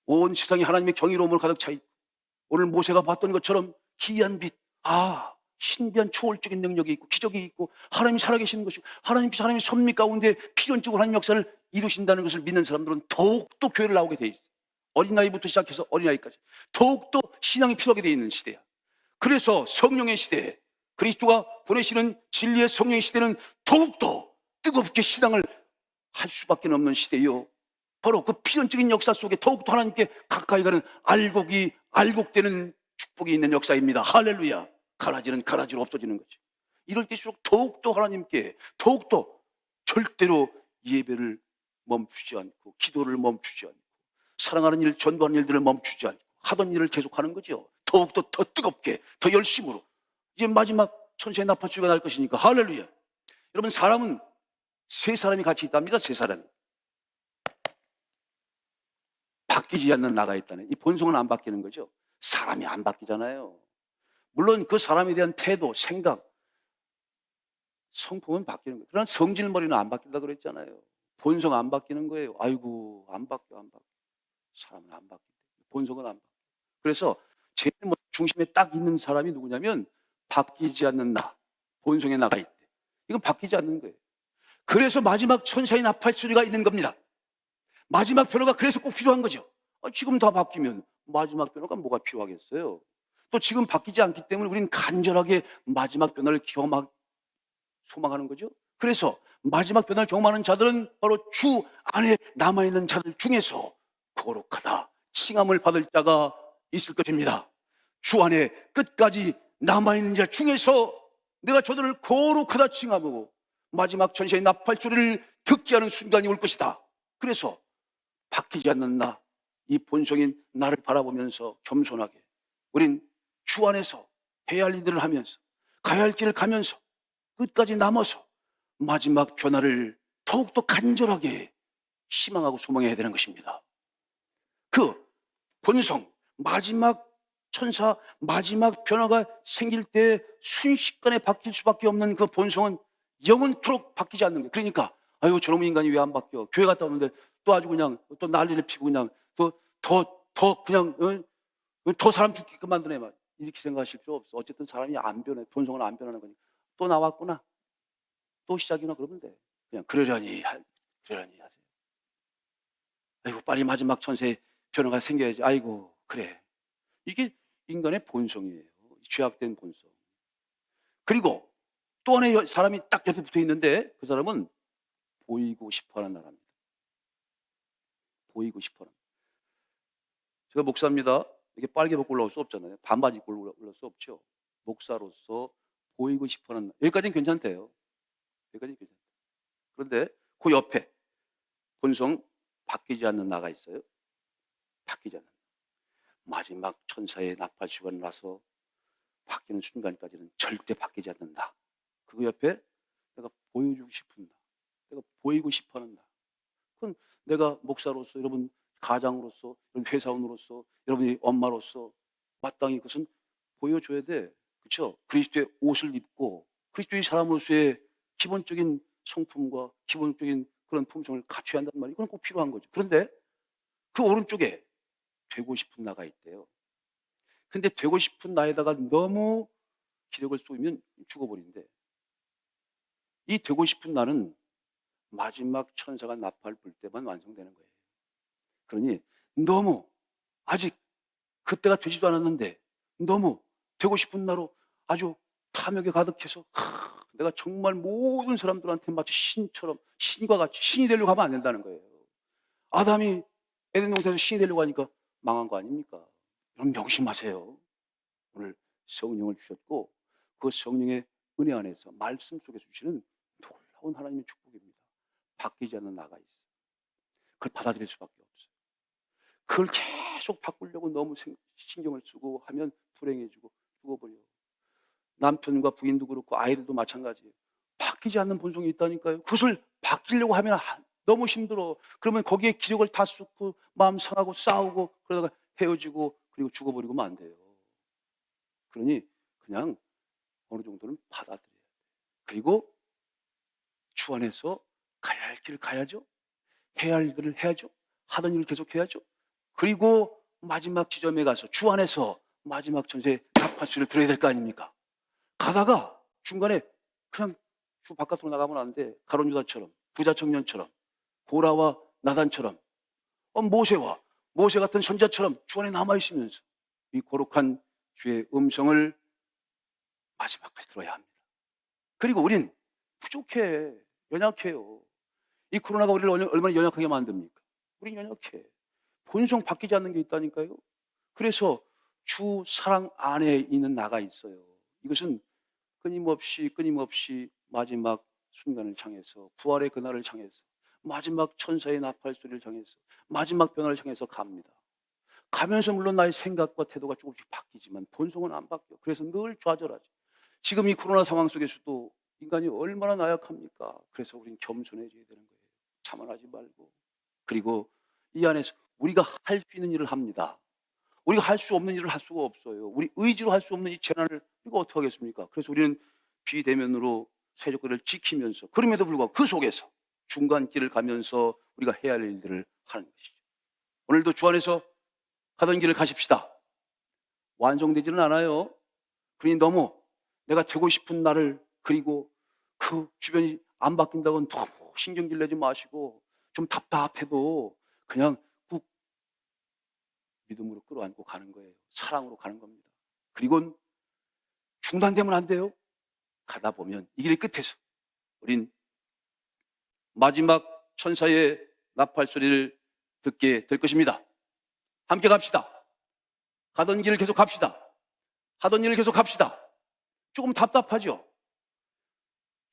온 세상이 하나님의 경이로움을 가득 차 있고 오늘 모세가 봤던 것처럼 기이한 빛, 신비한 초월적인 능력이 있고 기적이 있고 하나님이 살아계시는 것이고 하나님께서 하나님의 섭리 가운데 필연적으로 하나님 역사를 이루신다는 것을 믿는 사람들은 더욱더 교회를 나오게 돼 있어요. 어린아이부터 시작해서 어린아이까지 더욱더 신앙이 필요하게 돼 있는 시대야. 그래서 성령의 시대에 그리스도가 보내시는 진리의 성령의 시대는 더욱더 뜨겁게 신앙을 할 수밖에 없는 시대요. 바로 그 필연적인 역사 속에 더욱더 하나님께 가까이 가는 알곡되는 축복이 있는 역사입니다. 할렐루야. 가라지는 가라지로 없어지는 거죠. 이럴 때일수록 더욱더 하나님께 더욱더 절대로 예배를 멈추지 않고 기도를 멈추지 않고 사랑하는 일, 전도하는 일들을 멈추지 않고 하던 일을 계속하는 거죠. 더욱더 더 뜨겁게 더 열심으로 이제 마지막 천세의 나팔주가 날 것이니까 할렐루야. 여러분 사람은 세 사람이 같이 있답니다. 세 사람이 바뀌지 않는 나가 있다는 이 본성은 안 바뀌는 거죠. 사람이 안 바뀌잖아요. 물론 그 사람에 대한 태도, 생각, 성품은 바뀌는 거예요. 그러나 성질머리는 안 바뀐다 그랬잖아요. 본성 안 바뀌는 거예요. 아이고 안 바뀌어. 사람은 안 바뀌어. 본성은 안 바뀌어. 그래서 제일 중심에 딱 있는 사람이 누구냐면 바뀌지 않는 나, 본성의 나가 있대. 이건 바뀌지 않는 거예요. 그래서 마지막 천사의 나팔 소리가 있는 겁니다. 마지막 변화가 그래서 꼭 필요한 거죠. 지금 다 바뀌면 마지막 변화가 뭐가 필요하겠어요? 또 지금 바뀌지 않기 때문에 우리는 간절하게 마지막 변화를 소망하는 거죠. 그래서 마지막 변화를 경험하는 자들은 바로 주 안에 남아있는 자들 중에서 거룩하다 칭함을 받을 자가 있을 것입니다. 주 안에 끝까지 남아있는 자 중에서 내가 저들을 거룩하다 칭함하고 마지막 천사의 나팔 소리를 듣게 하는 순간이 올 것이다. 그래서 바뀌지 않는 나, 이 본성인 나를 바라보면서 겸손하게 우린 주 안에서 해야 할 일들을 하면서 가야 할 길을 가면서 끝까지 남아서 마지막 변화를 더욱더 간절하게 희망하고 소망해야 되는 것입니다. 그 본성, 마지막 천사, 마지막 변화가 생길 때 순식간에 바뀔 수밖에 없는 그 본성은 영원토록 바뀌지 않는 거예요. 그러니까 아유 저놈의 인간이 왜 안 바뀌어? 교회 갔다 오는데 또 아주 그냥 또 난리를 피고 그냥 더 그냥 더 사람 죽게끔 만드네 막 이렇게 생각하실 필요 없어. 어쨌든 사람이 안 변해, 본성은 안 변하는 거니까 또 나왔구나, 또 시작이나 그러면 돼. 그냥 그러려니 하세요. 아이고 빨리 마지막 천세의 변화가 생겨야지. 아이고 그래. 이게 인간의 본성이에요. 죄악된 본성. 그리고 또 하나의 사람이 딱 옆에 붙어 있는데 그 사람은 보이고 싶어하는 나라입니다. 보이고 싶어하는. 제가 목사입니다. 이렇게 빨개 벗고 올라올 수 없잖아요. 반바지 입고 올라올 수 없죠. 목사로서 보이고 싶어하는, 여기까지는 괜찮대요. 여기까지는 괜찮대요. 그런데 그 옆에 본성 바뀌지 않는 나가 있어요. 바뀌지 않는. 마지막 천사의 나팔 시간이 나서 바뀌는 순간까지는 절대 바뀌지 않는다. 그 옆에 내가 보여주고 싶은 나, 내가 보이고 싶어하는 나. 그건 내가 목사로서, 여러분 가장으로서, 여러분 회사원으로서, 여러분이 엄마로서 마땅히 그것은 보여줘야 돼. 그렇죠? 그리스도의 옷을 입고 그리스도의 사람으로서의 기본적인 성품과 기본적인 그런 품성을 갖춰야 한단 말이에요. 그건 꼭 필요한 거죠. 그런데 그 오른쪽에 되고 싶은 나가 있대요. 근데 되고 싶은 나에다가 너무 기력을 쏟으면 죽어버린대. 이 되고 싶은 나는 마지막 천사가 나팔 불 때만 완성되는 거예요. 그러니 너무 아직 그때가 되지도 않았는데 너무 되고 싶은 나로 아주 탐욕에 가득해서 내가 정말 모든 사람들한테 마치 신처럼, 신과 같이 신이 되려고 하면 안 된다는 거예요. 아담이 에덴 동산에서 신이 되려고 하니까 망한 거 아닙니까? 여러분 명심하세요. 오늘 성령을 주셨고 그 성령의 은혜 안에서 말씀 속에서 주시는 놀라운 하나님의 축복입니다. 바뀌지 않는 나가 있어요. 그걸 받아들일 수밖에 없어요. 그걸 계속 바꾸려고 너무 신경을 쓰고 하면 불행해지고 죽어버려. 남편과 부인도 그렇고 아이들도 마찬가지예요. 바뀌지 않는 본성이 있다니까요. 그것을 바뀌려고 하면 너무 힘들어. 그러면 거기에 기력을 다 쏟고 마음 상하고 싸우고 그러다가 헤어지고 그리고 죽어버리고 하면 안 돼요. 그러니 그냥 어느 정도는 받아들여야 돼요. 그리고 주 안에서 가야 할 길을 가야죠. 해야 할 일들을 해야죠. 하던 일을 계속 해야죠. 그리고 마지막 지점에 가서 주 안에서 마지막 천사의 나팔소리를 들어야 될 거 아닙니까? 가다가 중간에 그냥 주 바깥으로 나가면 안 돼. 가룟 유다처럼, 부자 청년처럼, 고라와 나단처럼, 모세 같은 선자처럼 주 안에 남아있으면서 이 거룩한 주의 음성을 마지막까지 들어야 합니다. 그리고 우린 부족해, 연약해요. 이 코로나가 우리를 얼마나 연약하게 만듭니까? 우린 연약해. 본성 바뀌지 않는 게 있다니까요. 그래서 주 사랑 안에 있는 나가 있어요. 이것은 끊임없이 마지막 순간을 향해서, 부활의 그날을 향해서, 마지막 천사의 나팔 소리를 향해서, 마지막 변화를 향해서 갑니다. 가면서 물론 나의 생각과 태도가 조금씩 바뀌지만 본성은 안 바뀌어. 그래서 늘 좌절하지. 지금 이 코로나 상황 속에서도 인간이 얼마나 나약합니까? 그래서 우린 겸손해져야 되는 거예요. 자만하지 말고. 그리고 이 안에서 우리가 할 수 있는 일을 합니다. 우리가 할 수 없는 일을 할 수가 없어요. 우리 의지로 할 수 없는 이 재난을 우리가 어떻게 하겠습니까? 그래서 우리는 비대면으로 세조권을 지키면서, 그럼에도 불구하고 그 속에서 중간길을 가면서 우리가 해야 할 일들을 하는 것이죠. 오늘도 주 안에서 가던 길을 가십시다. 완성되지는 않아요. 그러니 너무 내가 되고 싶은 나를, 그리고 그 주변이 안 바뀐다고 너무 신경질 내지 마시고, 좀 답답해도 그냥 꾹 믿음으로 끌어안고 가는 거예요. 사랑으로 가는 겁니다. 그리고 중단되면 안 돼요. 가다 보면 이 길의 끝에서 우린 마지막 천사의 나팔 소리를 듣게 될 것입니다. 함께 갑시다. 가던 길을 계속 갑시다. 하던 일을 계속 합시다. 조금 답답하죠?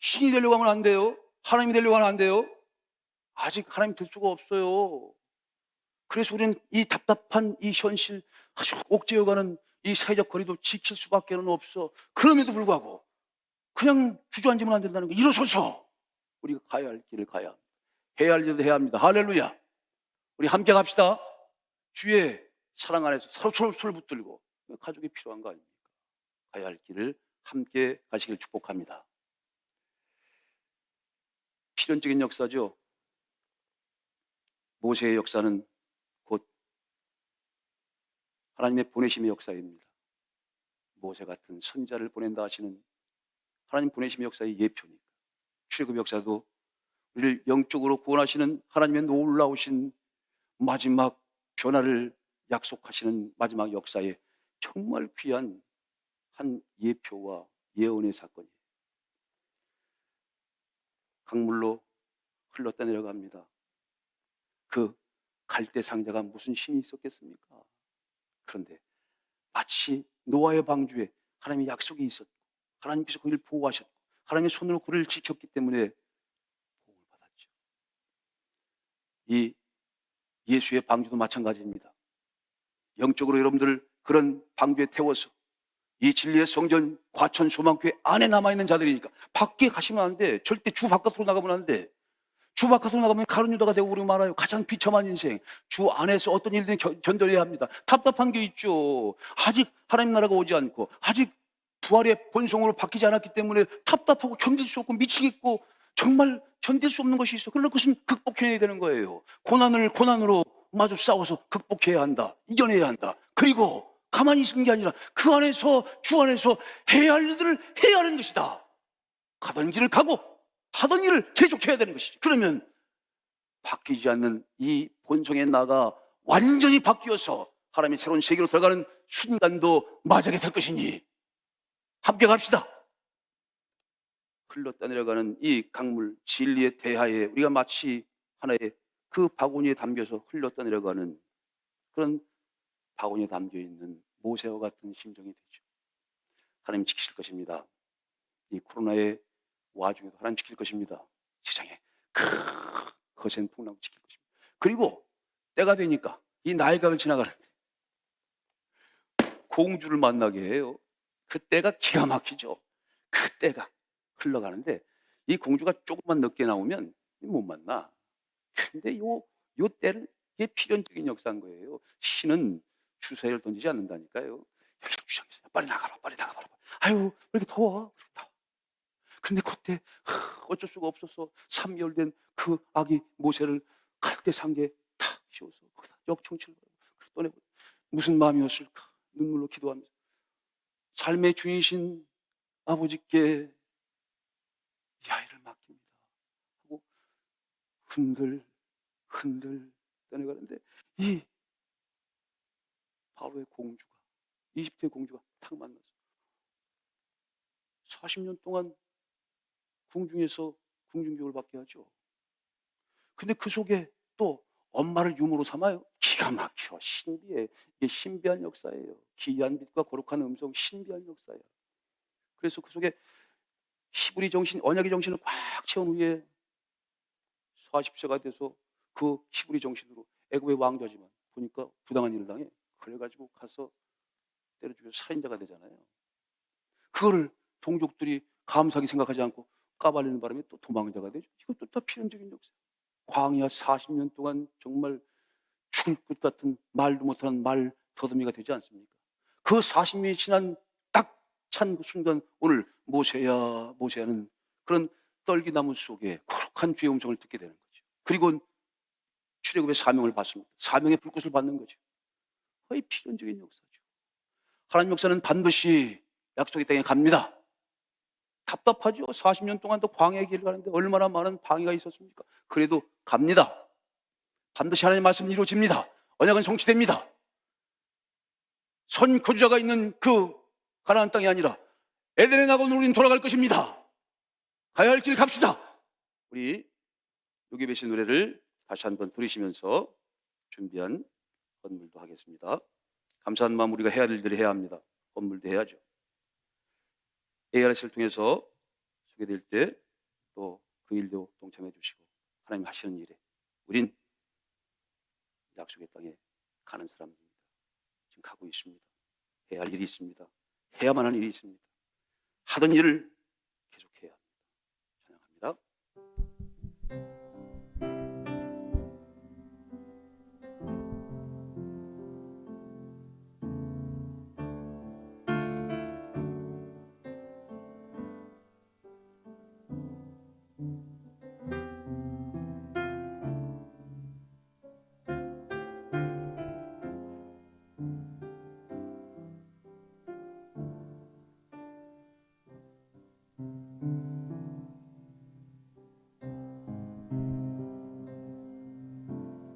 신이 되려고 하면 안 돼요. 하나님이 되려고 하면 안 돼요. 아직 하나님 될 수가 없어요. 그래서 우리는 이 답답한 이 현실, 아주 옥죄어가는 이 사회적 거리도 지킬 수밖에 없어. 그럼에도 불구하고 그냥 주저앉으면 안 된다는 거. 일어서서 우리가 가야 할 길을 가야 합니다. 해야 할 일도 해야 합니다. 할렐루야. 우리 함께 갑시다. 주의 사랑 안에서 서로 손을 붙들고 가족이 필요한 거 아닙니까? 가야 할 길을 함께 가시길 축복합니다. 필연적인 역사죠. 모세의 역사는 곧 하나님의 보내심의 역사입니다. 모세 같은 선자를 보낸다 하시는 하나님 보내심의 역사의 예표니까. 출애굽 역사도 우리를 영적으로 구원하시는 하나님의 놀라우신 마지막 변화를 약속하시는 마지막 역사에 정말 귀한 한 예표와 예언의 사건이에요. 강물로 흘렀다 내려갑니다. 그 갈대 상자가 무슨 힘이 있었겠습니까? 그런데 마치 노아의 방주에 하나님의 약속이 있었고 하나님께서 그를 보호하셨고 하나님의 손으로 그를 지켰기 때문에 보호를 받았죠. 이 예수의 방주도 마찬가지입니다. 영적으로 여러분들을 그런 방주에 태워서 이 진리의 성전 과천 소망교회 안에 남아있는 자들이니까 밖에 가시면 안 돼. 절대 주 바깥으로 나가면 안 돼. 주 바깥으로 나가면 가룟 유다가 되고 그러고 말아요. 가장 비참한 인생. 주 안에서 어떤 일들이 견뎌내야 합니다. 답답한 게 있죠. 아직 하나님 나라가 오지 않고 아직 부활의 본성으로 바뀌지 않았기 때문에 답답하고 견딜 수 없고 미치겠고 정말 견딜 수 없는 것이 있어. 그러나 그것은 극복해내야 되는 거예요. 고난을 고난으로 마주 싸워서 극복해야 한다. 이겨내야 한다. 그리고 가만히 있는 게 아니라 그 안에서 주 안에서 해야 할 일들을 해야 하는 것이다. 가던 길을 가고 하던 일을 계속해야 되는 것이지. 그러면 바뀌지 않는 이 본성의 나가 완전히 바뀌어서 하나님의 새로운 세계로 들어가는 순간도 맞이하게 될 것이니 함께 갑시다. 흘렀다 내려가는 이 강물 진리의 대하에 우리가 마치 하나의 그 바구니에 담겨서 흘렀다 내려가는 그런 바구니에 담겨있는 모세와 같은 심정이 되죠. 하나님 지키실 것입니다. 이 코로나의 와중에도 하나님 지킬 것입니다. 세상에 거센 풍랑 지킬 것입니다. 그리고 때가 되니까 이 나일강을 지나가는데 공주를 만나게 해요. 그때가 기가 막히죠. 그때가 흘러가는데 이 공주가 조금만 늦게 나오면 못 만나. 근데 요 때를 이게 필연적인 역사인 거예요. 신은 주사위를 던지지 않는다니까요. 여기 주장해서 빨리 나가라, 빨리 나가봐라. 아유 왜 이렇게 더워? 근데 그때 어쩔 수가 없어서 3개월 된 그 아기 모세를 갈대 상계에 탁 씌워서 거기다 역청치를 떠내고 무슨 마음이었을까? 눈물로 기도하면서 삶의 주인이신 아버지께 이 아이를 맡깁니다 하고 흔들 떠내가는데 이 바로의 공주가 이집트의 공주가 탁 만나서 40년 동안 궁중에서 궁중교육을 받게 하죠. 근데 그 속에 또 엄마를 유모로 삼아요. 기가 막혀. 신비해. 이게 신비한 역사예요. 기이한 빛과 거룩한 음성, 신비한 역사예요. 그래서 그 속에 히브리 정신, 언약의 정신을 꽉 채운 후에 40세가 돼서 그 히브리 정신으로 애굽의 왕자지만 보니까 부당한 일을 당해. 그래가지고 가서 때려 죽여서 살인자가 되잖아요. 그거를 동족들이 감사하게 생각하지 않고 까발리는 바람에 또 도망자가 되죠. 이것도 다 필연적인 역사. 광야 40년 동안 정말 죽을 것 같은 말도 못하는 말 더듬이가 되지 않습니까? 그 40년이 지난 딱 찬 그 순간 오늘 모세야는 그런 떨기나무 속에 거룩한 주의 음성을 듣게 되는 거죠. 그리고 출애굽의 사명을 받습니다. 사명의 불꽃을 받는 거죠. 거의 필연적인 역사죠. 하나님 역사는 반드시 약속의 땅에 갑니다. 답답하죠. 40년 동안 또 광야의 길을 가는데 얼마나 많은 방해가 있었습니까? 그래도 갑니다. 반드시 하나님의 말씀은 이루어집니다. 언약은 성취됩니다. 선거주자가 있는 그 가나안 땅이 아니라 에덴에 나가는 우리는 돌아갈 것입니다. 가야 할 길 갑시다. 우리 여기 계신 노래를 다시 한번 들으시면서 준비한 건물도 하겠습니다. 감사한 마음 우리가 해야 할 일들을 해야 합니다. 건물도 해야죠. ARS를 통해서 소개될 때 또 그 일도 동참해 주시고 하나님 하시는 일에 우린 약속의 땅에 가는 사람입니다. 지금 가고 있습니다. 해야 할 일이 있습니다. 해야만 할 일이 있습니다. 하던 일을 계속해야 합니다. 찬양합니다.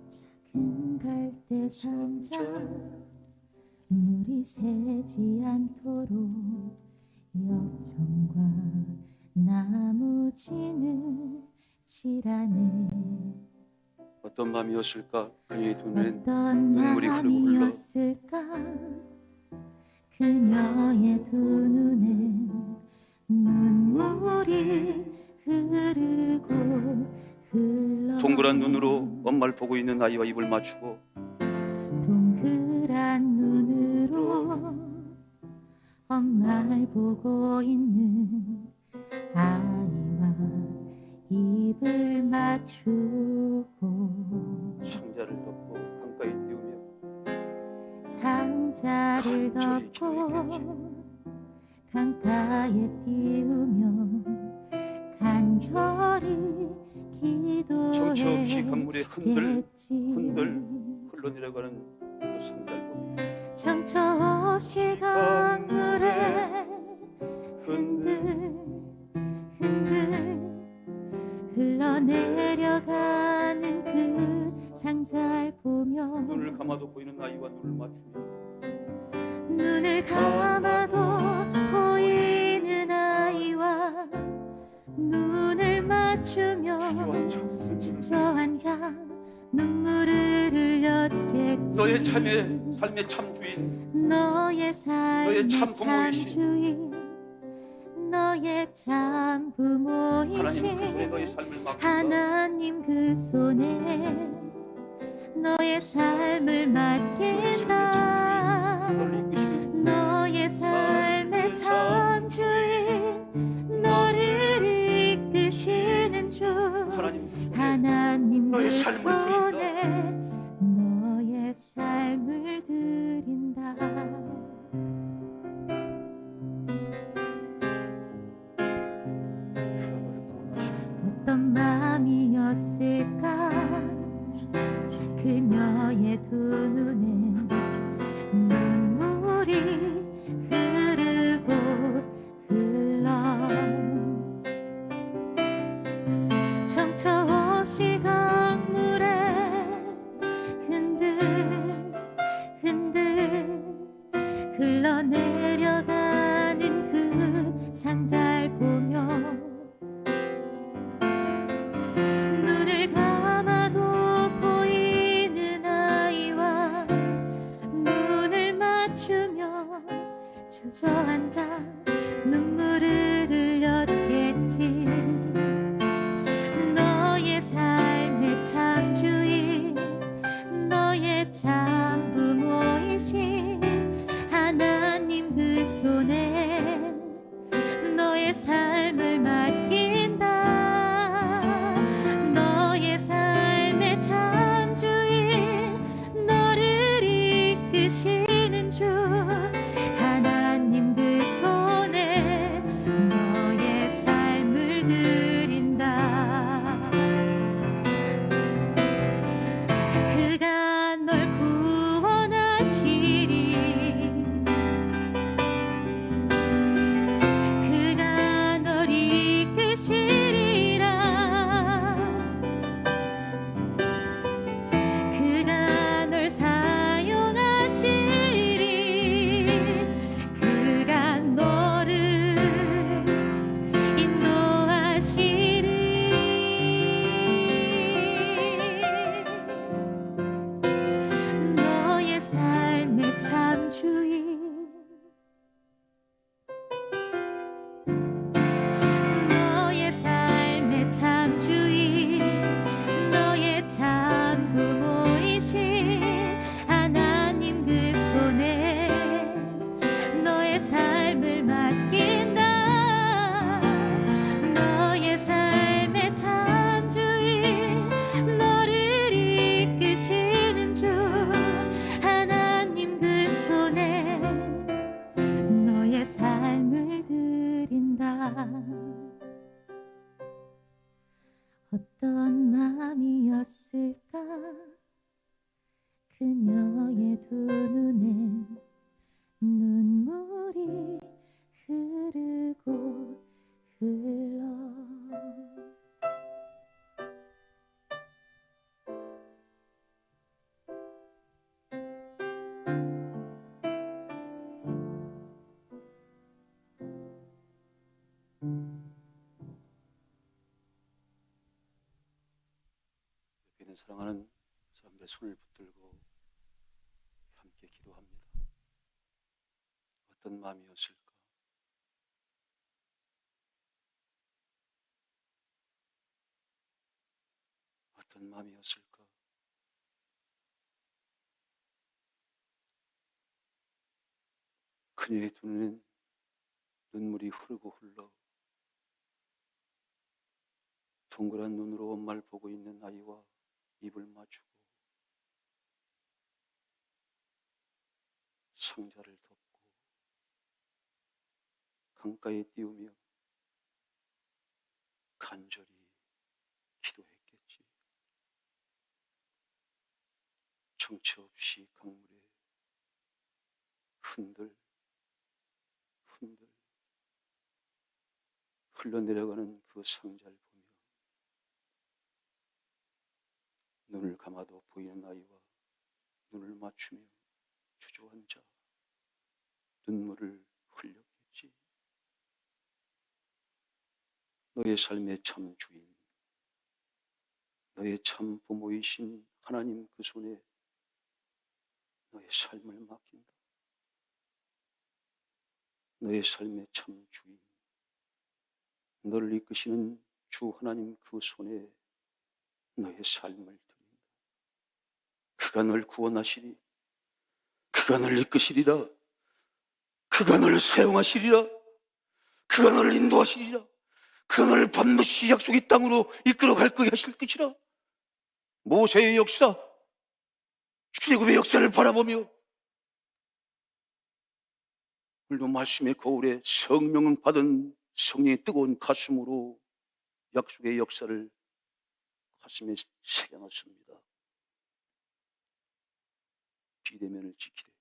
작은 갈대 상자 물이 새지 않도록 엽전과 나무진을 칠하네. 어떤 밤이었을까? 그녀의 두 눈엔 어떤 눈물이 흐르고 흘러 마음이었을까? 그녀의 두 눈엔 눈물이 흐르고 흘러. 동그란 눈으로 엄마를 보고 있는 아이와 입을 맞추고 동그란 눈으로 엄마를 보고 있는 아이와 입을 맞추고 상자를 덮고 강가에 띄우며 상자를 간절히 덮고 강가에 띄우며 간절히 정처 없이 기도했지. 강물에 흔들 흘러내려가는 그 상자를 보며 정처 없이 강물에 흔들 흘러내려가는 그 상자를 보며 눈을 감아도 보이는 아이와 눈을 맞추며 눈을 감아도 보이는 아이와 눈을 맞추며 주저앉아 눈물을 흘렸겠지. 너의 삶의 참 주인 너의 삶의 참 참 부모이신 주인 너의 참 부모이신 하나님 그 손에 너의 삶을 하나님 그 손에 맡긴다. 너의 삶의 참 주인 너를 이끄시는 주 하나님 그 너의 삶을 손에 너의 삶을 드린다. 어떤 마음이었을까? 그녀의 두 눈엔 눈물이 흐르고 흘러 정처 없이 강물에 흔들 흘러내려가는 그 상자를 보며 눈을 감아도 보이는 아이와 눈을 맞추며 주저앉아 눈물을 흘렸겠지. 너의 삶의 참 주인 너의 참 부모이신 하나님 그 손에 너의 삶을 맡긴다. 너의 삶의 참 주인 너를 이끄시는 주 하나님 그 손에 너의 삶을 드린다. 그가 널 구원하시리. 그가 두 눈엔 눈물이 흐르고 흘러 옆에 있는 사랑하는 사람들의 손을 붙들고 함께 기도합니다. 어떤 마음이었을까? 어떤 마음이었을까? 그녀의 두 눈엔 눈물이 흐르고 흘러 동그란 눈으로 엄마를 보고 있는 아이와 입을 맞추고 상자를 덮고 강가에 띄우며 간절히 기도했겠지. 정처 없이 강물에 흔들 흘러내려가는 그 상자를 보며 눈을 감아도 보이는 아이와 눈을 맞추며 주저앉아 눈물을 흘렸겠지. 너의 삶의 참 주인, 너의 참 부모이신 하나님 그 손에 너의 삶을 맡긴다. 너의 삶의 참 주인, 너를 이끄시는 주 하나님 그 손에 너의 삶을 드린다. 그가 널 구원하시리. 그가 널 이끄시리라. 그가 너를 사용하시리라. 그가 너를 인도하시리라. 그가 너를 반드시 약속의 땅으로 이끌어갈 거야 하실 것이라. 모세의 역사, 출애굽의 역사를 바라보며 오늘도 말씀의 거울에 성령을 받은 성령의 뜨거운 가슴으로 약속의 역사를 가슴에 새겨놨습니다. 비대면을 지키되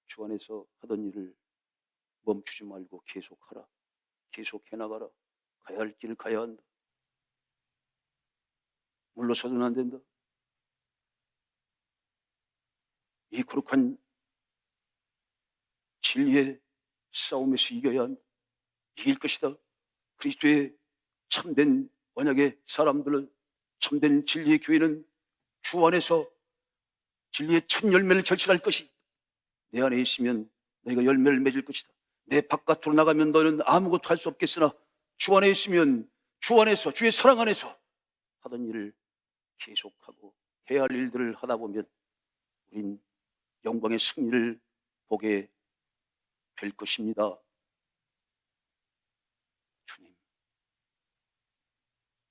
주 안에서 하던 일을 멈추지 말고 계속하라. 계속해 나가라. 가야 할 길을 가야 한다. 물러서는 안 된다. 이 거룩한 진리의 싸움에서 이겨야 한다. 이길 것이다. 그리스도의 참된 언약의 사람들은, 참된 진리의 교회는 주 안에서 진리의 첫 열매를 결실할 것이. 내 안에 있으면 너희가 열매를 맺을 것이다. 내 바깥으로 나가면 너는 아무것도 할 수 없겠으나 주 안에 있으면 주 안에서, 주의 사랑 안에서 하던 일을 계속하고 해야 할 일들을 하다 보면 우린 영광의 승리를 보게 될 것입니다. 주님,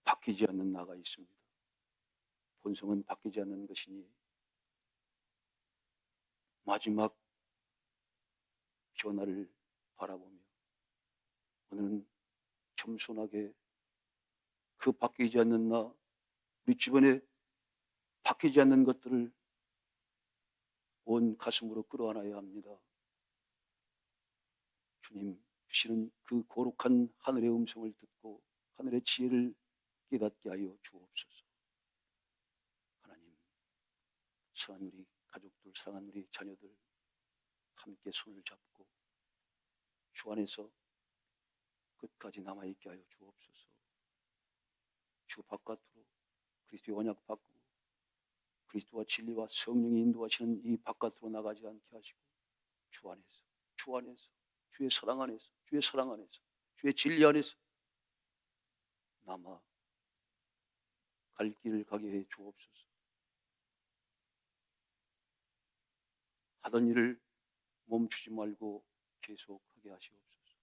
바뀌지 않는 나가 있습니다. 본성은 바뀌지 않는 것이니 마지막 변화를 바라보며 오늘은 겸손하게 그 바뀌지 않는 나, 우리 주변에 바뀌지 않는 것들을 온 가슴으로 끌어안아야 합니다. 주님 주시는 그 거룩한 하늘의 음성을 듣고 하늘의 지혜를 깨닫게 하여 주옵소서. 하나님, 사랑하는 우리 가족들, 사랑하는 우리 자녀들 함께 손을 잡고 주 안에서 끝까지 남아있게 하여 주옵소서. 주 바깥으로 그리스도의 언약 바꾸고 그리스도와 진리와 성령이 인도하시는 이 바깥으로 나가지 않게 하시고 주 안에서, 주 안에서, 주의 사랑 안에서, 주의 사랑 안에서, 주의 진리 안에서 남아 갈 길을 가게 해 주옵소서. 하던 일을 멈추지 말고 계속하게 하시옵소서.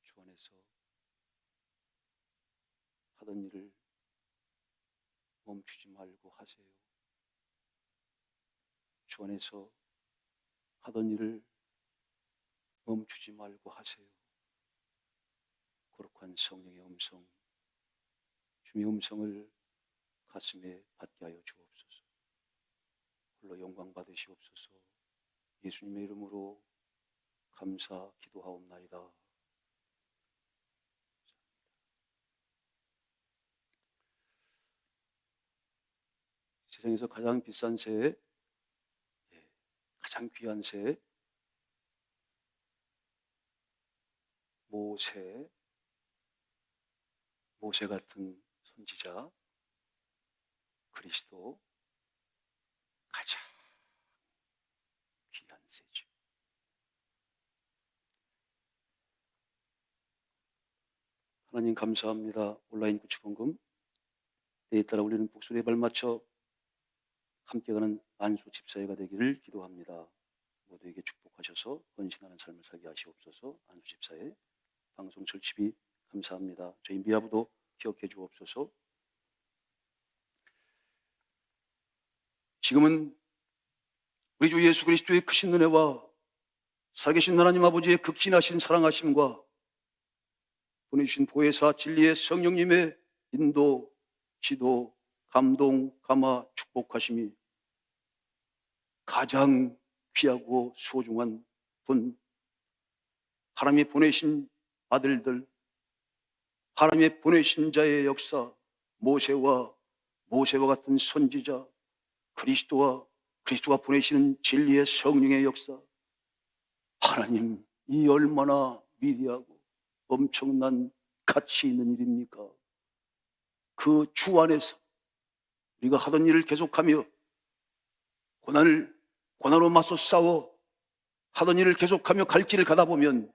주 안에서 하던 일을 멈추지 말고 하세요. 주 안에서 하던 일을 멈추지 말고 하세요. 거룩한 성령의 음성, 주의 음성을 가슴에 받게 하여 주옵소서. 홀로 영광 받으시옵소서. 예수님의 이름으로 감사 기도하옵나이다. 세상에서 가장 비싼 새, 가장 귀한 새, 모세 같은 선지자, 그리스도, 가장 귀한 새죠. 하나님 감사합니다. 온라인 구축원금 때에 따라 우리는 북소리에 발맞춰 함께 가는 안수 집사회가 되기를 기도합니다. 모두에게 축복하셔서 헌신하는 삶을 살게 하시옵소서. 안수 집사회 방송 절집이 감사합니다. 저희 미아부도 기억해 주옵소서. 지금은 우리 주 예수 그리스도의 크신 은혜와 살아계신 하나님 아버지의 극진하신 사랑하심과 보내주신 보혜사 진리의 성령님의 인도, 지도, 감동, 감화, 축복하심이 가장 귀하고 소중한 분, 하나님이 보내신 아들들, 하나님의 보내신 자의 역사, 모세와 같은 선지자, 그리스도가 보내시는 진리의 성령의 역사, 하나님, 이 얼마나 위대하고 엄청난 가치 있는 일입니까? 그 주 안에서 우리가 하던 일을 계속하며 고난으로 맞서 싸워 하던 일을 계속하며 갈 길을 가다 보면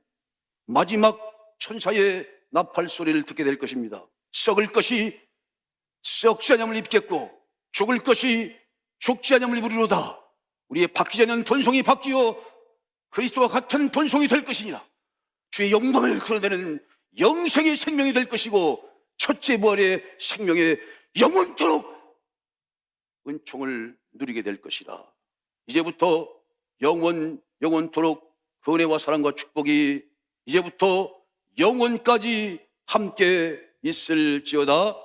마지막 천사의 나팔 소리를 듣게 될 것입니다. 썩을 것이 썩지 않음을 입겠고 죽을 것이 죽지 않음을 입으리로다. 우리의 바뀌지 않는 본성이 바뀌어 그리스도와 같은 본성이 될 것이니라. 주의 영광을 드러내는 영생의 생명이 될 것이고 첫째 부활의 생명에 영원토록 은총을 누리게 될 것이라. 이제부터 영원토록 그 은혜와 사랑과 축복이 이제부터 영원까지 함께 있을지어다.